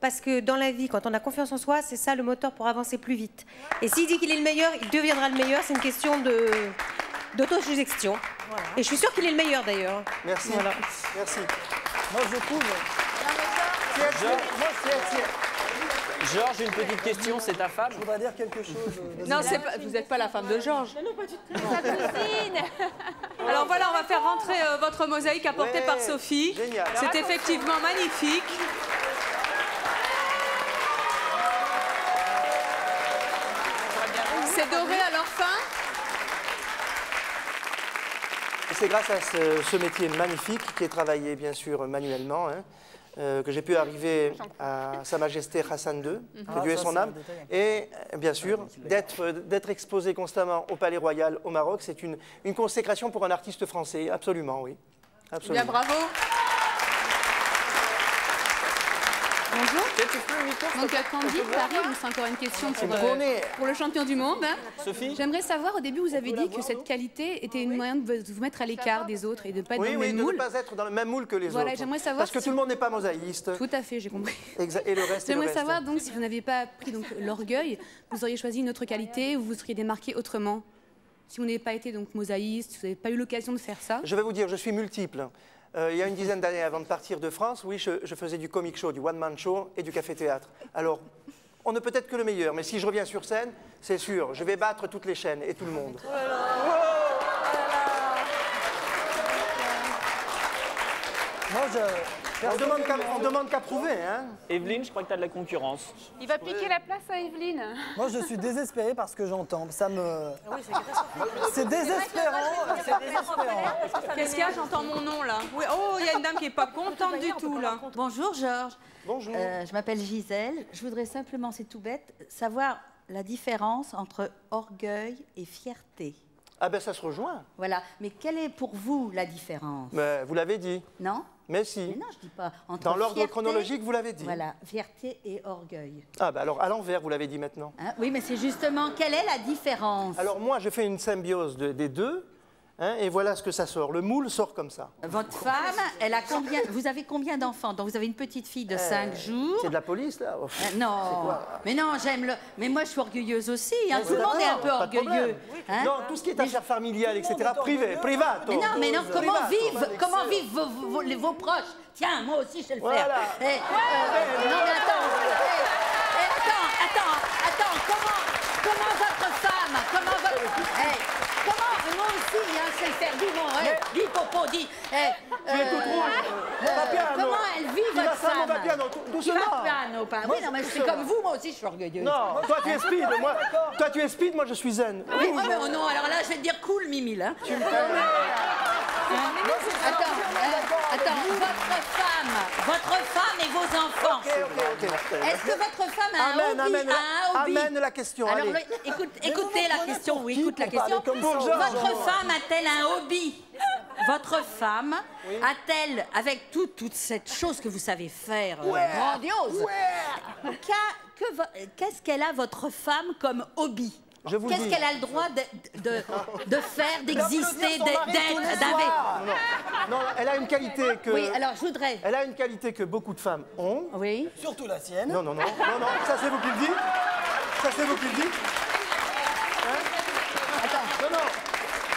parce que dans la vie, quand on a confiance en soi, c'est ça le moteur pour avancer plus vite. Et s'il dit qu'il est le meilleur, il deviendra le meilleur. C'est une question d'autosuggestion. Voilà. Et je suis sûre qu'il est le meilleur d'ailleurs. Merci. Voilà. Merci. Moi, je trouve. Georges, une petite question, c'est ta femme? Je voudrais dire quelque chose. Non, vous n'êtes pas la femme de Georges. Non, pas du tout. Sa cousine. Alors voilà, on va faire rentrer votre mosaïque apportée par Sophie. C'est effectivement magnifique. C'est doré à leur fin. C'est grâce à ce métier magnifique qui est travaillé bien sûr manuellement, hein, que j'ai pu arriver à Sa Majesté Hassan II, que Dieu ait son âme, et bien sûr d'être exposé constamment au Palais Royal au Maroc, c'est une consécration pour un artiste français, absolument, oui. Absolument. Bien, bravo. Bonjour. Donc Candy, Paris, c'est encore une question pour le champion du monde. Sophie. J'aimerais savoir, au début, vous avez dit que cette qualité était une moyen de vous mettre à l'écart des autres et de ne pas être dans le même moule. Oui, de ne pas être dans le même moule que les autres. J'aimerais savoir parce que tout le monde n'est pas mosaïste. Tout à fait, j'ai compris. Et le reste. J'aimerais savoir donc si vous n'aviez pas pris l'orgueil, vous auriez choisi une autre qualité ou vous seriez démarqué autrement. Si vous n'avez pas été donc mosaïste, si vous n'avez pas eu l'occasion de faire ça. Je vais vous dire, je suis multiple. Il y a une dizaine d'années avant de partir de France, oui, je faisais du comic show, du one-man show et du café-théâtre. Alors, on ne peut être que le meilleur, mais si je reviens sur scène, c'est sûr, je vais battre toutes les chaînes et tout le monde. Moi, on demande qu'à prouver, hein. Evelyne, je crois que tu as de la concurrence. Il va piquer la place à Evelyne. Moi, je suis désespéré par ce que j'entends. Ça me... C'est désespérant. C'est désespérant. Qu'est-ce qu'il y a? J'entends mon nom, là. Oui. Oh, il y a une dame qui n'est pas contente du tout, là. Bonjour, Georges. Bonjour. Je m'appelle Gisèle. Je voudrais simplement, c'est tout bête, savoir la différence entre orgueil et fierté. Ah ben, ça se rejoint. Voilà. Mais quelle est pour vous la différence? Mais vous l'avez dit. Non? Mais si. Mais non, je dis pas. Entre dans l'ordre fierté, chronologique, vous l'avez dit. Voilà, fierté et orgueil. Ah ben alors, à l'envers, vous l'avez dit maintenant. Hein? Oui, mais c'est justement, quelle est la différence? Alors moi, je fais une symbiose des deux, hein, et voilà ce que ça sort. Le moule sort comme ça. Votre femme, elle a combien? Vous avez combien d'enfants? Donc vous avez une petite fille de 5 jours. C'est de la police, là? Non, mais non, j'aime le... Mais moi, je suis orgueilleuse aussi. Hein. Tout le monde est un peu orgueilleux. Hein? Non, tout ce qui est affaires familiales, etc., privato. Mais non, comment vivent vos proches? Tiens, moi aussi, je sais le faire. Voilà. Non, mais attends, comment votre femme, comment moi aussi, hein, je sais le faire, dis moi, dis popo, dis. Comment elle vit votre femme? Doucement. Oui, non, mais je suis comme vous, moi aussi, je suis orgueilleuse. Non, toi tu es speed, moi je suis zen. Oui, non, alors là, je vais te dire cool, Mimi, là. Tu me connais. Attends, votre femme et vos enfants. Ok. Est-ce que votre femme a un hobby? Amène la question. Alors, allez. écoutez la question. Oui, écoute la question. Votre femme a-t-elle un hobby? votre femme a-t-elle, avec toute cette chose que vous savez faire, grandiose, qu'est-ce qu'elle a, votre femme, comme hobby? Qu'est-ce qu'elle a le droit de faire, d'exister, d'être, Non, elle a une qualité que... Oui, alors je voudrais... Elle a une qualité que beaucoup de femmes ont. Oui. Surtout la sienne. Non, ça c'est vous qui le dites. Ça c'est vous qui le dites. Attends. Non.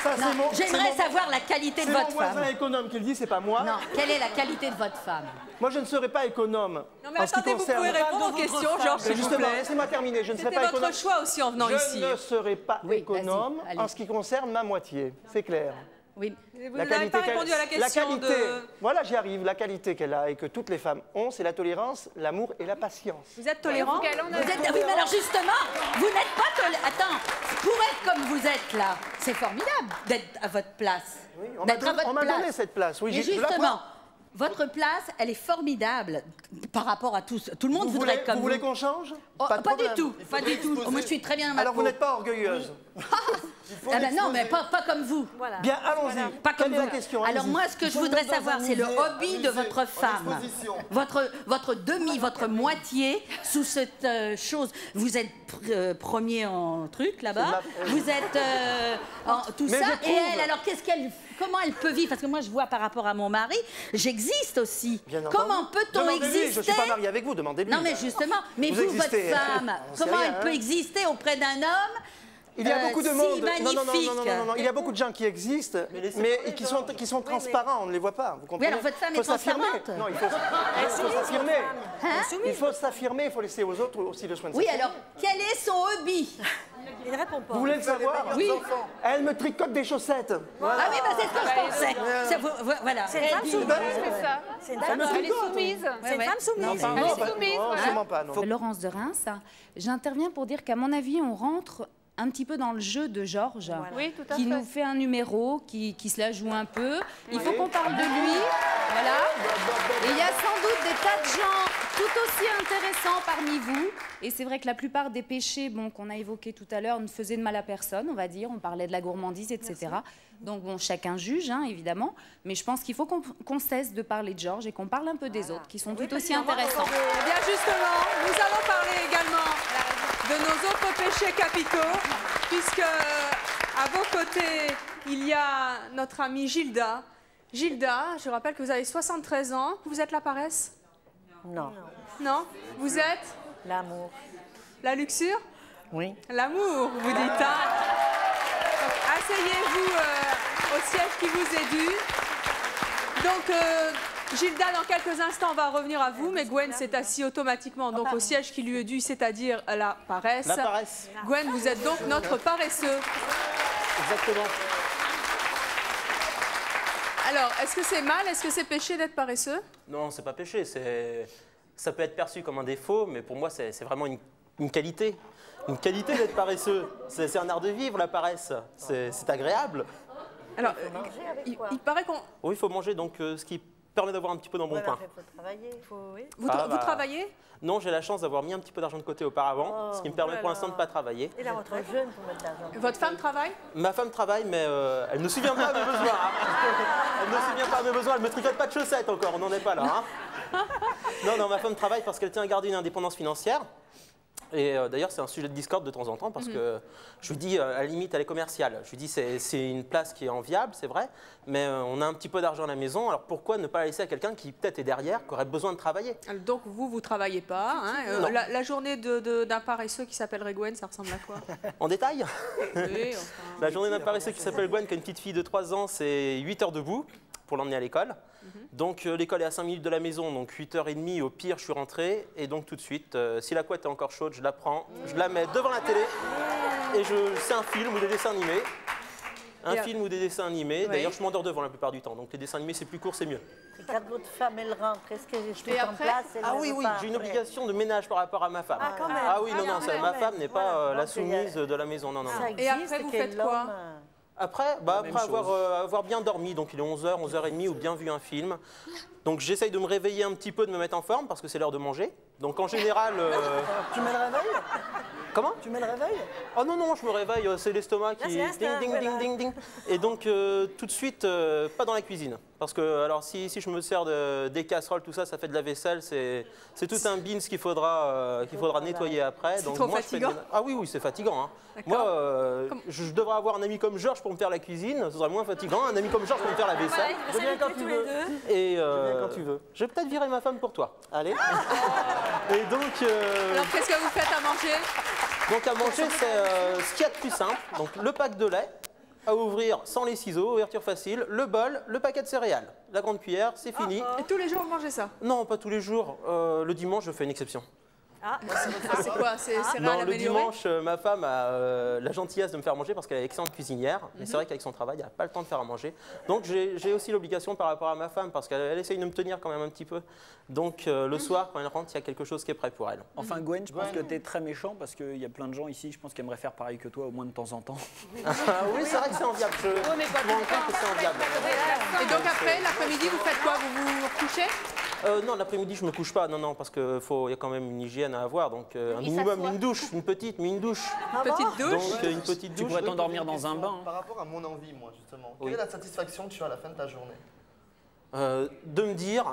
Ça, j'aimerais savoir la qualité de votre femme. C'est mon voisin économe qui le dit, c'est pas moi. Non, quelle est la qualité de votre femme? Moi, je ne serai pas économe. Non, mais attendez, vous pouvez répondre aux questions, Georges, s'il vous plaît. Laissez-moi terminer. Je ne serai pas C'était économe. votre choix aussi en venant ici. Je ne serai pas économe en ce qui concerne ma moitié. C'est clair. Oui. Vous n'avez pas répondu à la question Voilà, j'y arrive. La qualité qu'elle a et que toutes les femmes ont, c'est la tolérance, l'amour et la patience. Vous êtes tolérant? Oui, mais alors justement, vous n'êtes pas tolérant. Attends, pour être comme vous êtes là, c'est formidable d'être à votre place. Oui, on m'a donné cette place. Oui, mais justement, votre place, elle est formidable par rapport à tous. Tout le monde voudrait être comme vous. Vous voulez qu'on change? Pas du tout. Moi, je suis très bien dans ma Alors, vous n'êtes pas orgueilleuse? Ah ben non, mais pas comme vous. Voilà. Bien, allons-y. Pas comme Quelle est vous. la question? Alors moi, ce que je voudrais savoir, c'est le hobby de votre femme. Votre moitié sous cette chose. Vous êtes premier en truc là-bas. Vous êtes en tout ça. Et elle, alors comment elle peut vivre? Parce que moi, je vois par rapport à mon mari, j'existe aussi. Comment peut-on exister? Je ne suis pas mariée avec vous, demandez-lui. Non, mais justement, vous votre femme, comment elle peut exister auprès d'un homme? Il y a beaucoup de monde. Non. Il y a beaucoup de gens qui existent, mais qui sont transparents. On ne les voit pas. Vous comprenez? Oui, alors votre femme est transparente. Non, il faut s'affirmer. Il faut s'affirmer. Il faut laisser aux autres aussi le soin de s'affirmer. Oui, alors quel est son hobby? Il ne répond pas. Vous voulez le savoir? Oui. Elle me tricote des chaussettes. Ah oui, c'est ce que je pensais. Voilà. C'est une femme soumise. C'est une femme soumise. C'est une femme soumise. Elle est soumise. Sûrement pas. Laurence de Reims, j'interviens pour dire qu'à mon avis, on rentre un petit peu dans le jeu de Georges, qui nous fait un numéro, qui se la joue un peu. Il faut qu'on parle de lui. Voilà. Et il y a sans doute des tas de gens tout aussi intéressants parmi vous. Et c'est vrai que la plupart des péchés qu'on a évoqués tout à l'heure ne faisaient de mal à personne, on va dire. On parlait de la gourmandise, etc. Merci. Donc chacun juge, évidemment. Mais je pense qu'il faut qu'on cesse de parler de Georges et qu'on parle un peu des autres, qui sont tout aussi intéressants. Eh bien justement, nous allons parler également de nos autres péchés capitaux, puisque à vos côtés, il y a notre amie Gilda. Gilda, je rappelle que vous avez 73 ans. Vous êtes la paresse? Non. Non? Vous êtes? L'amour. La luxure? Oui. L'amour, vous dites. Asseyez-vous au siège qui vous est dû. Donc, Gilda, dans quelques instants, va revenir à vous, mais Gwen s'est assise automatiquement donc au siège qui lui est dû, c'est-à-dire la paresse. La paresse. Gwen, vous êtes donc notre paresseux. Exactement. Alors, est-ce que c'est mal? Est-ce que c'est péché d'être paresseux? Non, c'est pas péché. Ça peut être perçu comme un défaut, mais pour moi, c'est vraiment une qualité. Une qualité d'être paresseux. C'est un art de vivre, la paresse. C'est agréable. Alors, il paraît qu'on... Oui, il faut manger, donc ce qui permet d'avoir un petit peu d'embonpoint. Il faut travailler. Vous travaillez? Non, j'ai la chance d'avoir mis un petit peu d'argent de côté auparavant, ce qui me permet pour l'instant de ne pas travailler. Et la retraite jeune pour mettre de l'argent. Votre femme travaille? Ma femme travaille, mais elle ne se souvient pas à mes besoins. Elle ne se souvient pas à mes besoins, elle ne me tricote pas de chaussettes encore, on n'en est pas là. Non, ma femme travaille parce qu'elle tient à garder une indépendance financière. Et d'ailleurs, c'est un sujet de discorde de temps en temps parce que je lui dis, à la limite, elle est commerciale. Je lui dis, c'est une place qui est enviable, c'est vrai, mais on a un petit peu d'argent à la maison, alors pourquoi ne pas la laisser à quelqu'un qui peut-être est derrière, qui aurait besoin de travailler? Donc vous ne travaillez pas. Hein, la journée d'un paresseux qui s'appellerait Gwen, ça ressemble à quoi? En détail? Oui, La journée d'un paresseux qui s'appelle Gwen, qui a une petite fille de 3 ans, c'est 8 heures debout pour l'emmener à l'école. Donc l'école est à 5 minutes de la maison, donc 8h30 au pire je suis rentré. Et donc tout de suite, si la couette est encore chaude, je la prends, je la mets devant la télé et c'est un film ou des dessins animés. Un film ou des dessins animés. D'ailleurs je m'endors devant la plupart du temps, donc les dessins animés c'est plus court, c'est mieux. Et quand votre femme elle rentre, est-ce que je suis en place? Ah oui, j'ai une obligation de ménage par rapport à ma femme. Ah, quand même. Oui, ma femme n'est pas la soumise de la maison, non. Et après vous faites quoi? Après avoir bien dormi, donc il est 11h, 11h30, ou bien vu un film. Donc j'essaye de me réveiller un petit peu, de me mettre en forme, parce que c'est l'heure de manger. Donc en général... Tu mets le réveil? Comment? Tu mets le réveil? Oh non, non, je me réveille, c'est l'estomac qui... Là, c'est ding, ding, ding, ding, ding. Et donc tout de suite, pas dans la cuisine. Parce que alors si je me sers des casseroles, tout ça, ça fait de la vaisselle, c'est tout un beans qu'il faudra nettoyer après. C'est trop fatigant. Ah oui, oui, c'est fatigant. Hein. Moi, je devrais avoir un ami comme Georges pour me faire la cuisine, ce serait moins fatigant. Un ami comme Georges pour me faire la vaisselle. Je viens quand tu veux. Et je viens quand tu veux. Je vais peut-être virer ma femme pour toi. Allez. Et donc... Alors qu'est-ce que vous faites à manger? Donc à manger, c'est ce qu'il y a de plus simple. Donc le pack de lait à ouvrir sans les ciseaux, ouverture facile, le bol, le paquet de céréales, la grande cuillère, c'est fini. Et tous les jours, vous mangez ça? Non, pas tous les jours. Le dimanche, je fais une exception. Ah, c'est quoi? C'est céréales Non, le améliorées? dimanche, ma femme a la gentillesse de me faire manger parce qu'elle est excellente cuisinière. Mais c'est vrai qu'avec son travail, elle n'a pas le temps de faire à manger. Donc j'ai aussi l'obligation par rapport à ma femme parce qu'elle essaye de me tenir quand même un petit peu. Donc le soir, quand elle rentre, il y a quelque chose qui est prêt pour elle. Enfin Gwen, je pense que tu es très méchant parce qu'il y a plein de gens ici, je pense, qui aimeraient faire pareil que toi au moins de temps en temps. Ah oui, c'est vrai que c'est enviable. Je me rends compte que c'est enviable. Et donc après, l'après-midi, vous faites quoi? Vous vous couchez? Non, l'après-midi, je me couche pas. Non, non, parce qu'il y a quand même une hygiène à avoir. Donc, un minimum, une douche, une petite, mais une douche. Petite douche. Donc, une petite douche. Tu pourrais t'endormir dans un bain. Par rapport à mon envie, moi, justement, quelle est la satisfaction que tu as à la fin de ta journée? De me dire,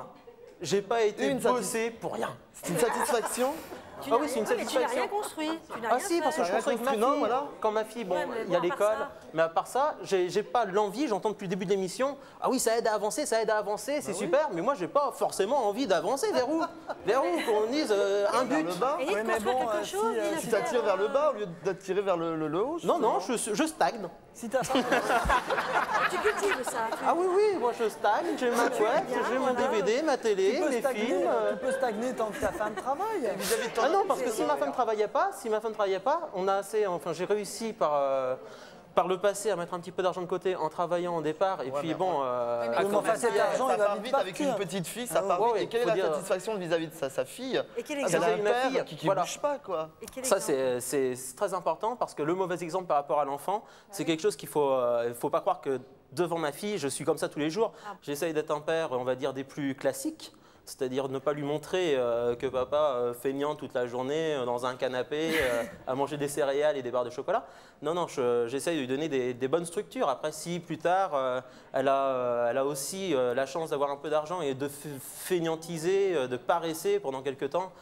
j'ai pas été bossé pour rien. C'est une satisfaction? Ah oui, c'est une satisfaction. Mais tu n'as rien construit. Ah si, parce que je construis avec ma fille. Voilà. Quand ma fille, bon, il y a l'école, mais à part ça, j'ai pas l'envie, j'entends depuis le début de l'émission, ah oui, ça aide à avancer, c'est super, mais moi, j'ai pas forcément envie d'avancer. Vers où? Vers où? Qu'on dise un but. Et il te construit quelque chose. Tu t'attires vers le bas au lieu d'attirer vers le haut? Non, non, je stagne. Si t'as pas... Tu cultives ça. Ah oui, oui, moi je stagne, j'ai ma couette, j'ai mon DVD, ma télé, mes films. Tu peux stagner tant que ta femme travaille. Ah non, parce que si ma femme ne travaillait pas, on a assez. Enfin, j'ai réussi par le passé à mettre un petit peu d'argent de côté en travaillant au départ. Et puis bon. Cet argent, il va vite avec une petite fille, ça part vite. Et quelle est la satisfaction vis-à-vis de sa fille? Et quel exemple? exemple? Elle a un père qui ne bouge pas, quoi. Ça, c'est très important parce que le mauvais exemple par rapport à l'enfant, c'est quelque chose qu'il faut pas croire que devant ma fille, je suis comme ça tous les jours. J'essaye d'être un père, on va dire, des plus classiques. C'est-à-dire ne pas lui montrer que papa feignant toute la journée dans un canapé à manger des céréales et des barres de chocolat. Non, non, j'essaye de lui donner des bonnes structures. Après, si plus tard, elle a aussi la chance d'avoir un peu d'argent et de feignantiser, de paresser pendant quelques temps,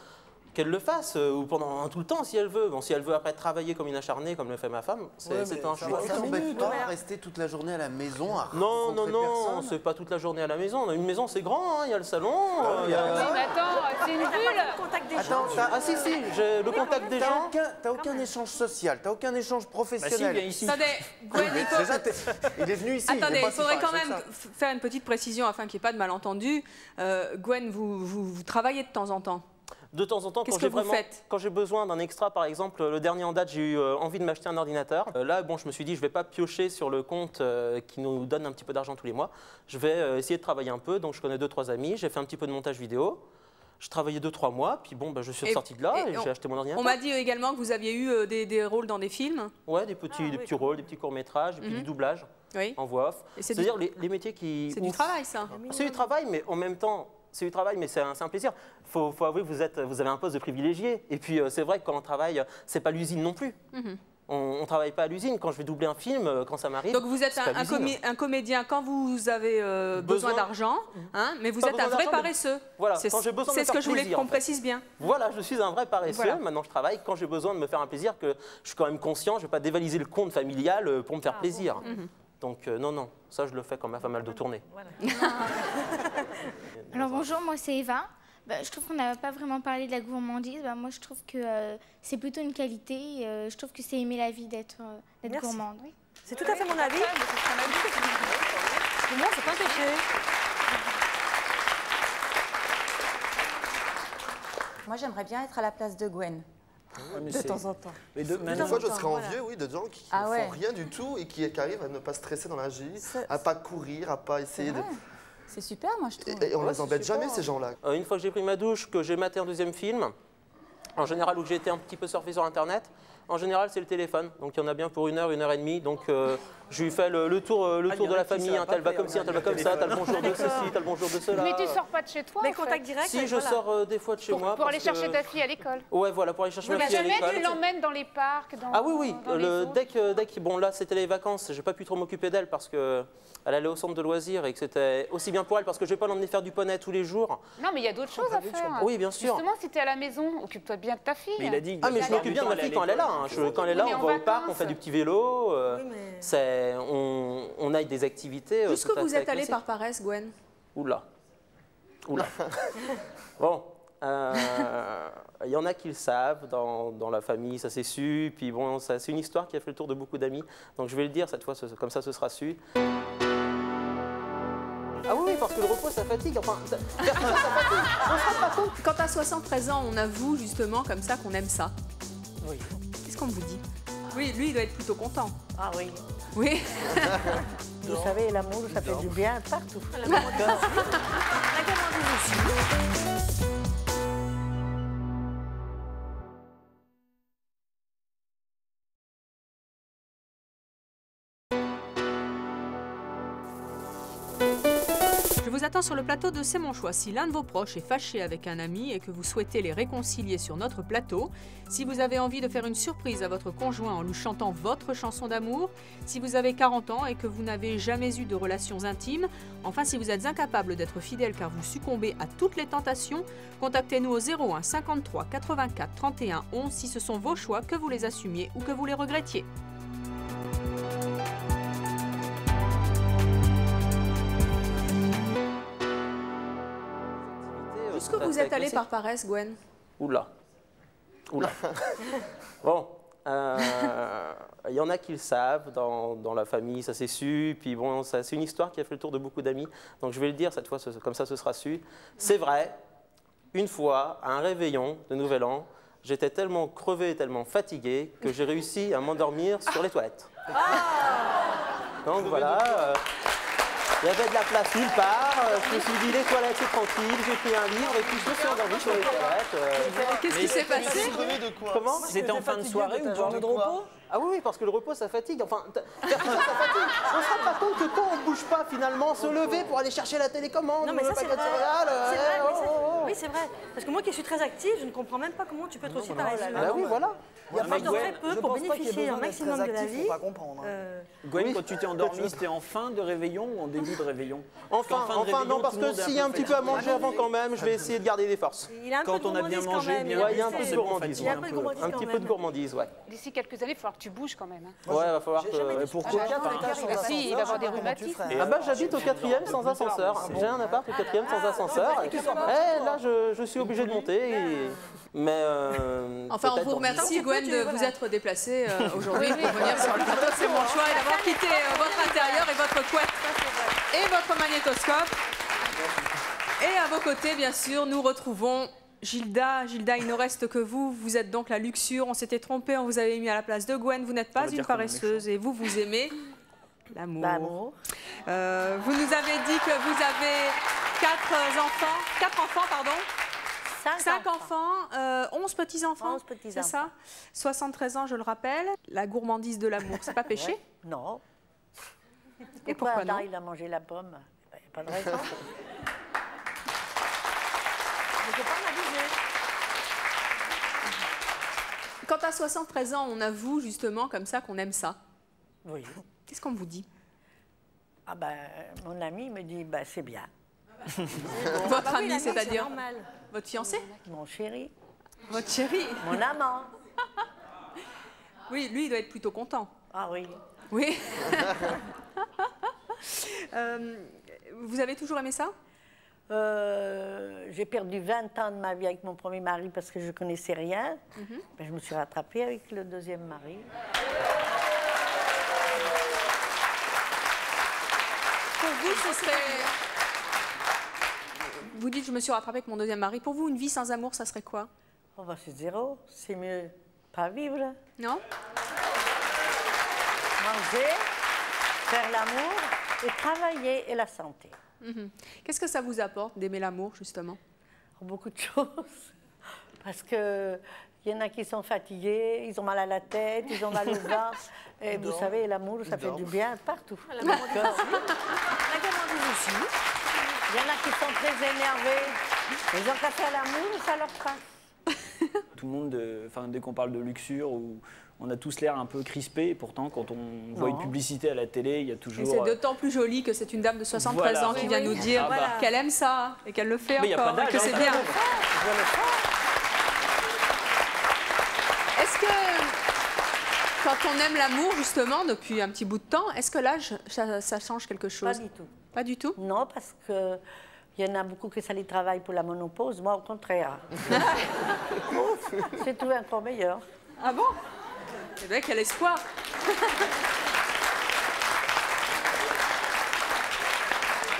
qu'elle le fasse, ou pendant tout le temps si elle veut. Bon, si elle veut après travailler comme une acharnée, comme le fait ma femme, c'est un choix. Ça t'embête pas à rester toute la journée à la maison à Non, non, non, c'est pas toute la journée à la maison. Une maison, c'est grand, il y a le salon. Oui, mais attends, c'est une bulle. Contact des gens. Ah si, si, j'ai le contact des gens. T'as aucun échange social, t'as aucun échange professionnel. Attendez, Gwen, il est venu ici. Attendez, il faudrait quand même faire une petite précision afin qu'il n'y ait pas de malentendu. Gwen, vous travaillez de temps en temps? De temps en temps, quand j'ai besoin d'un extra, par exemple, le dernier en date, j'ai eu envie de m'acheter un ordinateur. Là, bon, je me suis dit, je ne vais pas piocher sur le compte qui nous donne un petit peu d'argent tous les mois. Je vais essayer de travailler un peu. Donc, je connais 2-3 amis. J'ai fait un petit peu de montage vidéo. Je travaillais 2-3 mois, puis bon, je suis ressorti de là et j'ai acheté mon ordinateur. On m'a dit également que vous aviez eu des rôles dans des films. Ouais, des petits rôles, des petits courts-métrages, et puis du doublage en voix off. C'est-à-dire les métiers qui... C'est du travail, ça. C'est du travail, mais en même temps... C'est du travail, mais c'est un plaisir. Il faut avouer que vous avez un poste de privilégié. Et puis, c'est vrai que quand on travaille, c'est pas l'usine non plus. On ne travaille pas à l'usine. Quand je vais doubler un film, quand ça m'arrive. Donc, vous êtes un comédien quand vous avez besoin d'argent, hein, mais vous êtes un vrai paresseux. Voilà, quand j'ai besoin de me faire plaisir. C'est ce que je voulais qu'on précise bien. Voilà, je suis un vrai paresseux. Voilà. Maintenant, je travaille quand j'ai besoin de me faire un plaisir, que je suis quand même conscient. Je ne vais pas dévaliser le compte familial pour me faire plaisir. Donc, non, non, ça, je le fais quand ma femme a le dos tourné. Voilà. Alors bonjour, moi c'est Eva. Je trouve qu'on n'a pas vraiment parlé de la gourmandise. Moi je trouve que c'est plutôt une qualité. Je trouve que c'est aimer la vie d'être gourmande. Oui. C'est tout à fait mon avis. Pour moi, c'est pas un péché. Moi j'aimerais bien être à la place de Gwen. De temps en temps. Des fois, je serais envieux, oui, de gens qui ne font rien du tout et qui arrivent à ne pas stresser dans la vie, à ne pas courir, à ne pas essayer de... C'est super, moi, je trouve. Et on ne les embête jamais, ces gens-là. Une fois que j'ai pris ma douche, que j'ai maté un deuxième film, en général où j'ai été un petit peu surfé sur Internet, En général, c'est le téléphone. Donc il y en a bien pour 1 heure, 1 heure et demie. Donc je lui fais le tour de la famille. Un tel va comme ci, un tel va comme ça, t'as le bonjour de ceci, t'as le bonjour de cela. Mais tu sors pas de chez toi? Mais contact direct. Si, je sors des fois de chez moi. Pour aller chercher ta fille à l'école. Ouais, voilà, pour aller chercher ma fille à l'école. Jamais tu l'emmènes dans les parcs, Ah oui, dès que bon là c'était les vacances, j'ai pas pu trop m'occuper d'elle parce que elle allait au centre de loisirs et que c'était aussi bien pour elle parce que je vais pas l'emmener faire du poney tous les jours. Non, mais il y a d'autres choses à faire. Oui, bien sûr. Justement, si tu es à la maison, occupe-toi bien de ta fille. Mais il a dit mais je m'occupe bien de ma fille quand elle est là. Quand elle est là, on va au parc, on fait du petit vélo. On a des activités. Jusqu'où vous êtes allé par paresse, Gwen? Oula. Bon. Il y en a qui le savent dans la famille, ça s'est su. Puis bon, c'est une histoire qui a fait le tour de beaucoup d'amis. Donc je vais le dire cette fois, comme ça ce sera su. Ah oui, parce que le repos, ça fatigue. Enfin, ça fatigue. On se rend pas compte. Quand à 73 ans, on avoue justement comme ça qu'on aime ça. Oui. Qu'est-ce qu'on vous dit? Oui, lui, il doit être plutôt content. Ah oui. Oui. Vous savez, l'amour, ça fait du bien partout. Je vous attends sur le plateau de C'est mon choix. Si l'un de vos proches est fâché avec un ami et que vous souhaitez les réconcilier sur notre plateau, si vous avez envie de faire une surprise à votre conjoint en lui chantant votre chanson d'amour, si vous avez 40 ans et que vous n'avez jamais eu de relations intimes, enfin si vous êtes incapable d'être fidèle car vous succombez à toutes les tentations, contactez-nous au 01 53 84 31 11 si ce sont vos choix, que vous les assumiez ou que vous les regrettiez. Jusqu'où vous êtes allé par paresse, Gwen? Oula. Bon, il y en a qui le savent dans la famille, ça s'est su. Puis bon, c'est une histoire qui a fait le tour de beaucoup d'amis. Donc je vais le dire cette fois, comme ça ce sera su. C'est vrai, une fois, à un réveillon de Nouvel An, j'étais tellement crevé et tellement fatigué que j'ai réussi à m'endormir sur les toilettes. Donc voilà. Il y avait de la place nulle part, je me suis dit les toilettes c'est tranquille, j'ai pris un livre et puis je me suis endormi sur les toilettes. Qu'est-ce qui s'est passé? Comment? C'était en fin de soirée ou journée de repos? Ah oui, parce que le repos ça fatigue, enfin, faire tout ça, ça fatigue. On se rend pas compte que quand on bouge pas finalement, se lever pour aller chercher la télécommande, non, mais le ça, paquet de céréales... Oui, c'est vrai. Parce que moi qui suis très active, je ne comprends même pas comment tu peux être aussi paresseux. Bah oui, voilà. Il y a pas de très peu pour bénéficier un maximum de la vie. Gwen, quand tu t'es endormi, c'était en fin de réveillon ou en début de réveillon? Enfin, non, parce que s'il y a un petit peu à manger avant quand même, je vais essayer de garder des forces. Quand on a bien mangé, il y a un peu de gourmandise. Un petit peu de gourmandise, ouais. D'ici quelques années, il va falloir que tu bouges quand même. Ouais, il va falloir que... Pourquoi? Si, il va avoir des rhumatismes. Ah bah j'habite au 4e sans ascenseur. J'ai un appart au 4e sans ascenseur. Et là, je suis obligé de monter. Mais enfin, on vous remercie, Gwen, de vous être déplacée aujourd'hui pour venir sur le plateau. C'est mon choix et d'avoir quitté votre intérieur et votre couette et votre magnétoscope. Et à vos côtés, bien sûr, nous retrouvons Gilda. Gilda, il ne reste que vous. Vous êtes donc la luxure. On s'était trompé, on vous avait mis à la place de Gwen. Vous n'êtes pas une paresseuse et vous aimez l'amour. Vous nous avez dit que vous avez 4 enfants, pardon. 5 enfants, 11 petits-enfants, 11 petits-enfants. C'est ça? 73 ans, je le rappelle. La gourmandise de l'amour, c'est pas péché? Ouais. Non. Et pourquoi non? Il a mangé la pomme. Il n'y a pas de raison. Quand à 73 ans, on avoue justement comme ça qu'on aime ça. Oui. Qu'est-ce qu'on vous dit? Ah ben, mon ami me dit, ben, c'est bien. Votre ami, c'est-à-dire votre fiancé? Mon chéri. Votre chéri? Mon amant. Oui, lui, il doit être plutôt content. Ah oui. Oui. Vous avez toujours aimé ça? J'ai perdu 20 ans de ma vie avec mon premier mari parce que je ne connaissais rien. Ben, je me suis rattrapée avec le deuxième mari. Pour vous, ce serait... Vous dites, je me suis rattrapée avec mon deuxième mari. Pour vous, une vie sans amour, ça serait quoi? Oh ben, c'est zéro. C'est mieux pas vivre. Non? Manger, faire l'amour et travailler et la santé. Qu'est-ce que ça vous apporte d'aimer l'amour, justement? Beaucoup de choses. Parce que Il y en a qui sont fatigués, ils ont mal à la tête, ils ont mal au ventre. Et vous savez, l'amour, ça fait du bien partout. La gourmandise aussi. Il y en a qui sont très énervés. Ils ont qu'à faire l'amour, ça leur passe. Tout le monde, dès qu'on parle de luxure, on a tous l'air un peu crispé. Et pourtant, quand on voit une publicité à la télé, il y a toujours... Et c'est d'autant plus joli que c'est une dame de 73 ans qui vient nous dire qu'elle aime ça et qu'elle le fait encore, et que c'est bien. Est-ce que, quand on aime l'amour, justement, depuis un petit bout de temps, est-ce que l'âge, ça change quelque chose? Pas du tout. Pas du tout? Non, parce que il y en a beaucoup qui ça les travaille pour la ménopause. Moi, au contraire. J'ai trouvé encore meilleur. Ah bon? Eh bien, quel espoir!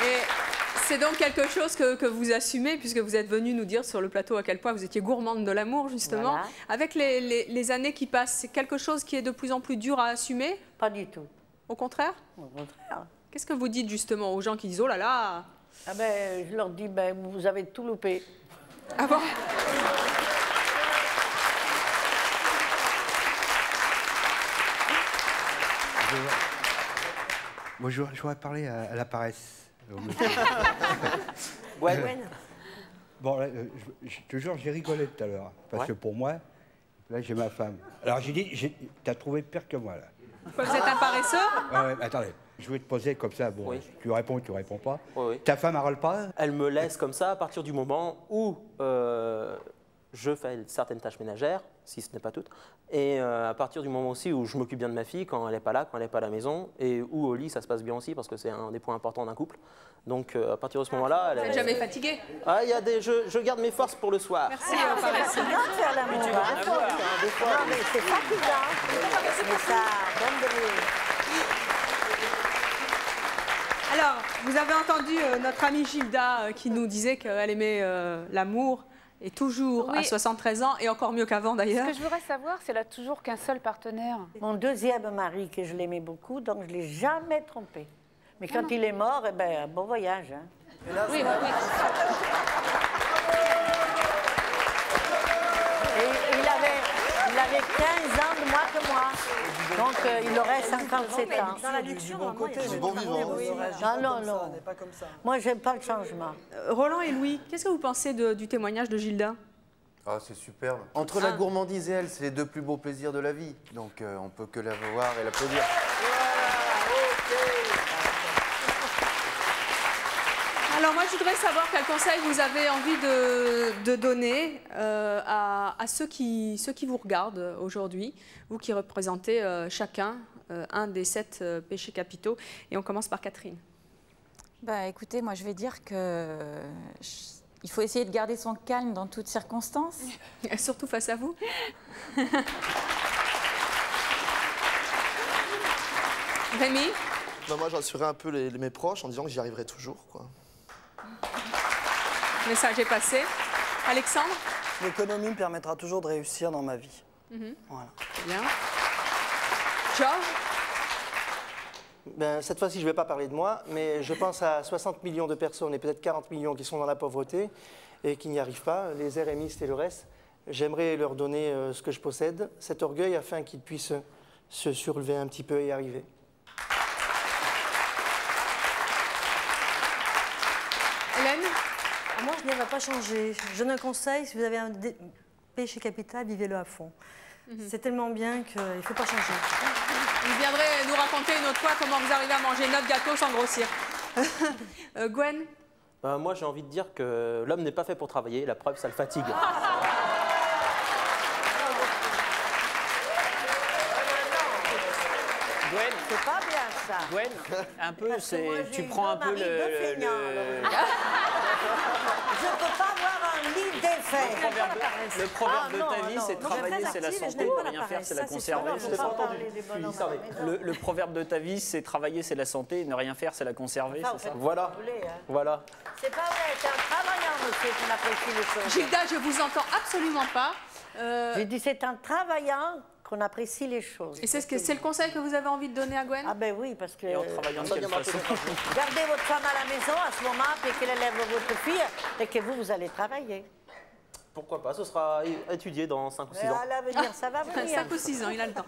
Et c'est donc quelque chose que vous assumez, puisque vous êtes venu nous dire sur le plateau à quel point vous étiez gourmande de l'amour, justement. Voilà. Avec les années qui passent, c'est quelque chose qui est de plus en plus dur à assumer? Pas du tout. Au contraire? Au contraire. Qu'est-ce que vous dites justement aux gens qui disent « Oh là là !» Ah ben, je leur dis « Vous avez tout loupé ». Ah bon? Moi, je voudrais parler à la paresse. Ouais. Bon, là, toujours, j'ai rigolé tout à l'heure. Parce que pour moi, là, j'ai ma femme. Alors, j'ai dit, t'as trouvé pire que moi, là. Vous êtes un paresseux? Ouais, attendez, je vais te poser comme ça. Bon, tu réponds, tu réponds pas. Oui. Ta femme, elle râle pas? Elle me laisse comme ça à partir du moment où je fais certaines tâches ménagères, si ce n'est pas toutes, et à partir du moment aussi où je m'occupe bien de ma fille quand elle n'est pas là, quand elle n'est pas à la maison, et où au lit ça se passe bien aussi parce que c'est un des points importants d'un couple. Donc à partir de ce moment-là, vous n'êtes jamais fatigué? Ah, il y a je garde mes forces pour le soir. Merci. C'est bien de faire l'amour. Non, mais c'est fatigant. Mais ça donne de l'eau. Alors, vous avez entendu notre amie Gilda qui nous disait qu'elle aimait l'amour. Et toujours à 73 ans, et encore mieux qu'avant d'ailleurs. Ce que je voudrais savoir, c'est qu'elle a toujours qu'un seul partenaire. Mon deuxième mari, que je l'aimais beaucoup, donc je ne l'ai jamais trompé. Mais quand il est mort, eh ben, bon voyage. Hein. Et là, oui, oui. Et il avait 15 ans de moins que moi. Donc il aurait 57 ans. Dans la luxure, bon côté, du bon vivant. Ah non, non. Moi, j'aime pas le changement. Roland et Louis, qu'est-ce que vous pensez du témoignage de Gilda? Ah, c'est superbe. Entre la gourmandise et elle, c'est les deux plus beaux plaisirs de la vie. Donc on peut que la voir et l'applaudir. Alors moi, je voudrais savoir quel conseil vous avez envie de donner à ceux qui vous regardent aujourd'hui, vous qui représentez chacun un des 7 péchés capitaux. Et on commence par Catherine. Bah, écoutez, moi je vais dire que il faut essayer de garder son calme dans toutes circonstances. Et surtout face à vous. Rémi? Bah, moi, j'assurais un peu mes proches en disant que j'y arriverai toujours, quoi. Le message est passé. Alexandre? L'économie me permettra toujours de réussir dans ma vie. Voilà. Bien. Georges? Ben, cette fois-ci, je ne vais pas parler de moi, mais je pense à 60 millions de personnes et peut-être 40 millions qui sont dans la pauvreté et qui n'y arrivent pas, les RMistes et le reste. J'aimerais leur donner ce que je possède, cet orgueil, afin qu'ils puissent se surlever un petit peu et y arriver. Hélène? Moi, je ne vais pas changer. Je donne un conseil, si vous avez un péché capital, vivez-le à fond. C'est tellement bien qu'il ne faut pas changer. Vous viendrez nous raconter une autre fois comment vous arrivez à manger notre gâteau sans grossir. Gwen? Moi, j'ai envie de dire que l'homme n'est pas fait pour travailler, la preuve, ça le fatigue. Gwen, c'est pas bien ça. Gwen, un peu, tu prends un peu le... Je ne peux pas avoir un lit défait. Le proverbe de ta vie, c'est travailler, c'est la santé, ne rien faire, c'est la conserver. Le proverbe de ta vie, c'est travailler, c'est la santé, ne rien faire, c'est la conserver, c'est ça? Voilà. Voilà. C'est pas vrai, c'est un travaillant, monsieur, qu'on apprécie les choses. Gilda, je vous entends absolument pas. J'ai dit c'est un travaillant qu'on apprécie les choses. Et c'est le conseil que vous avez envie de donner à Gwen? Ah ben oui, parce que... Et en travaillant de quelle façon? Gardez votre femme à la maison à ce moment, puis qu'elle élève votre fille, et que vous allez travailler. Pourquoi pas, ce sera étudié dans 5 ou 6 ans. À l'avenir, ça va venir. 5 ou 6 ans, il a le temps.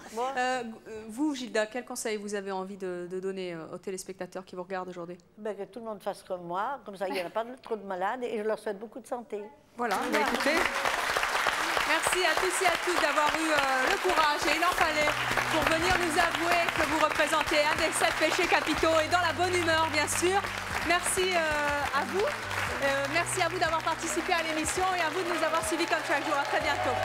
Vous, Gilda, quel conseil vous avez envie de donner aux téléspectateurs qui vous regardent aujourd'hui? Que tout le monde fasse comme moi, comme ça il n'y aura pas trop de malades et je leur souhaite beaucoup de santé. Voilà, écoutez. Merci à tous et à toutes d'avoir eu le courage, et il en fallait, pour venir nous avouer que vous représentez un des 7 péchés capitaux et dans la bonne humeur, bien sûr. Merci à vous. Merci à vous d'avoir participé à l'émission et à vous de nous avoir suivis comme chaque jour. À très bientôt.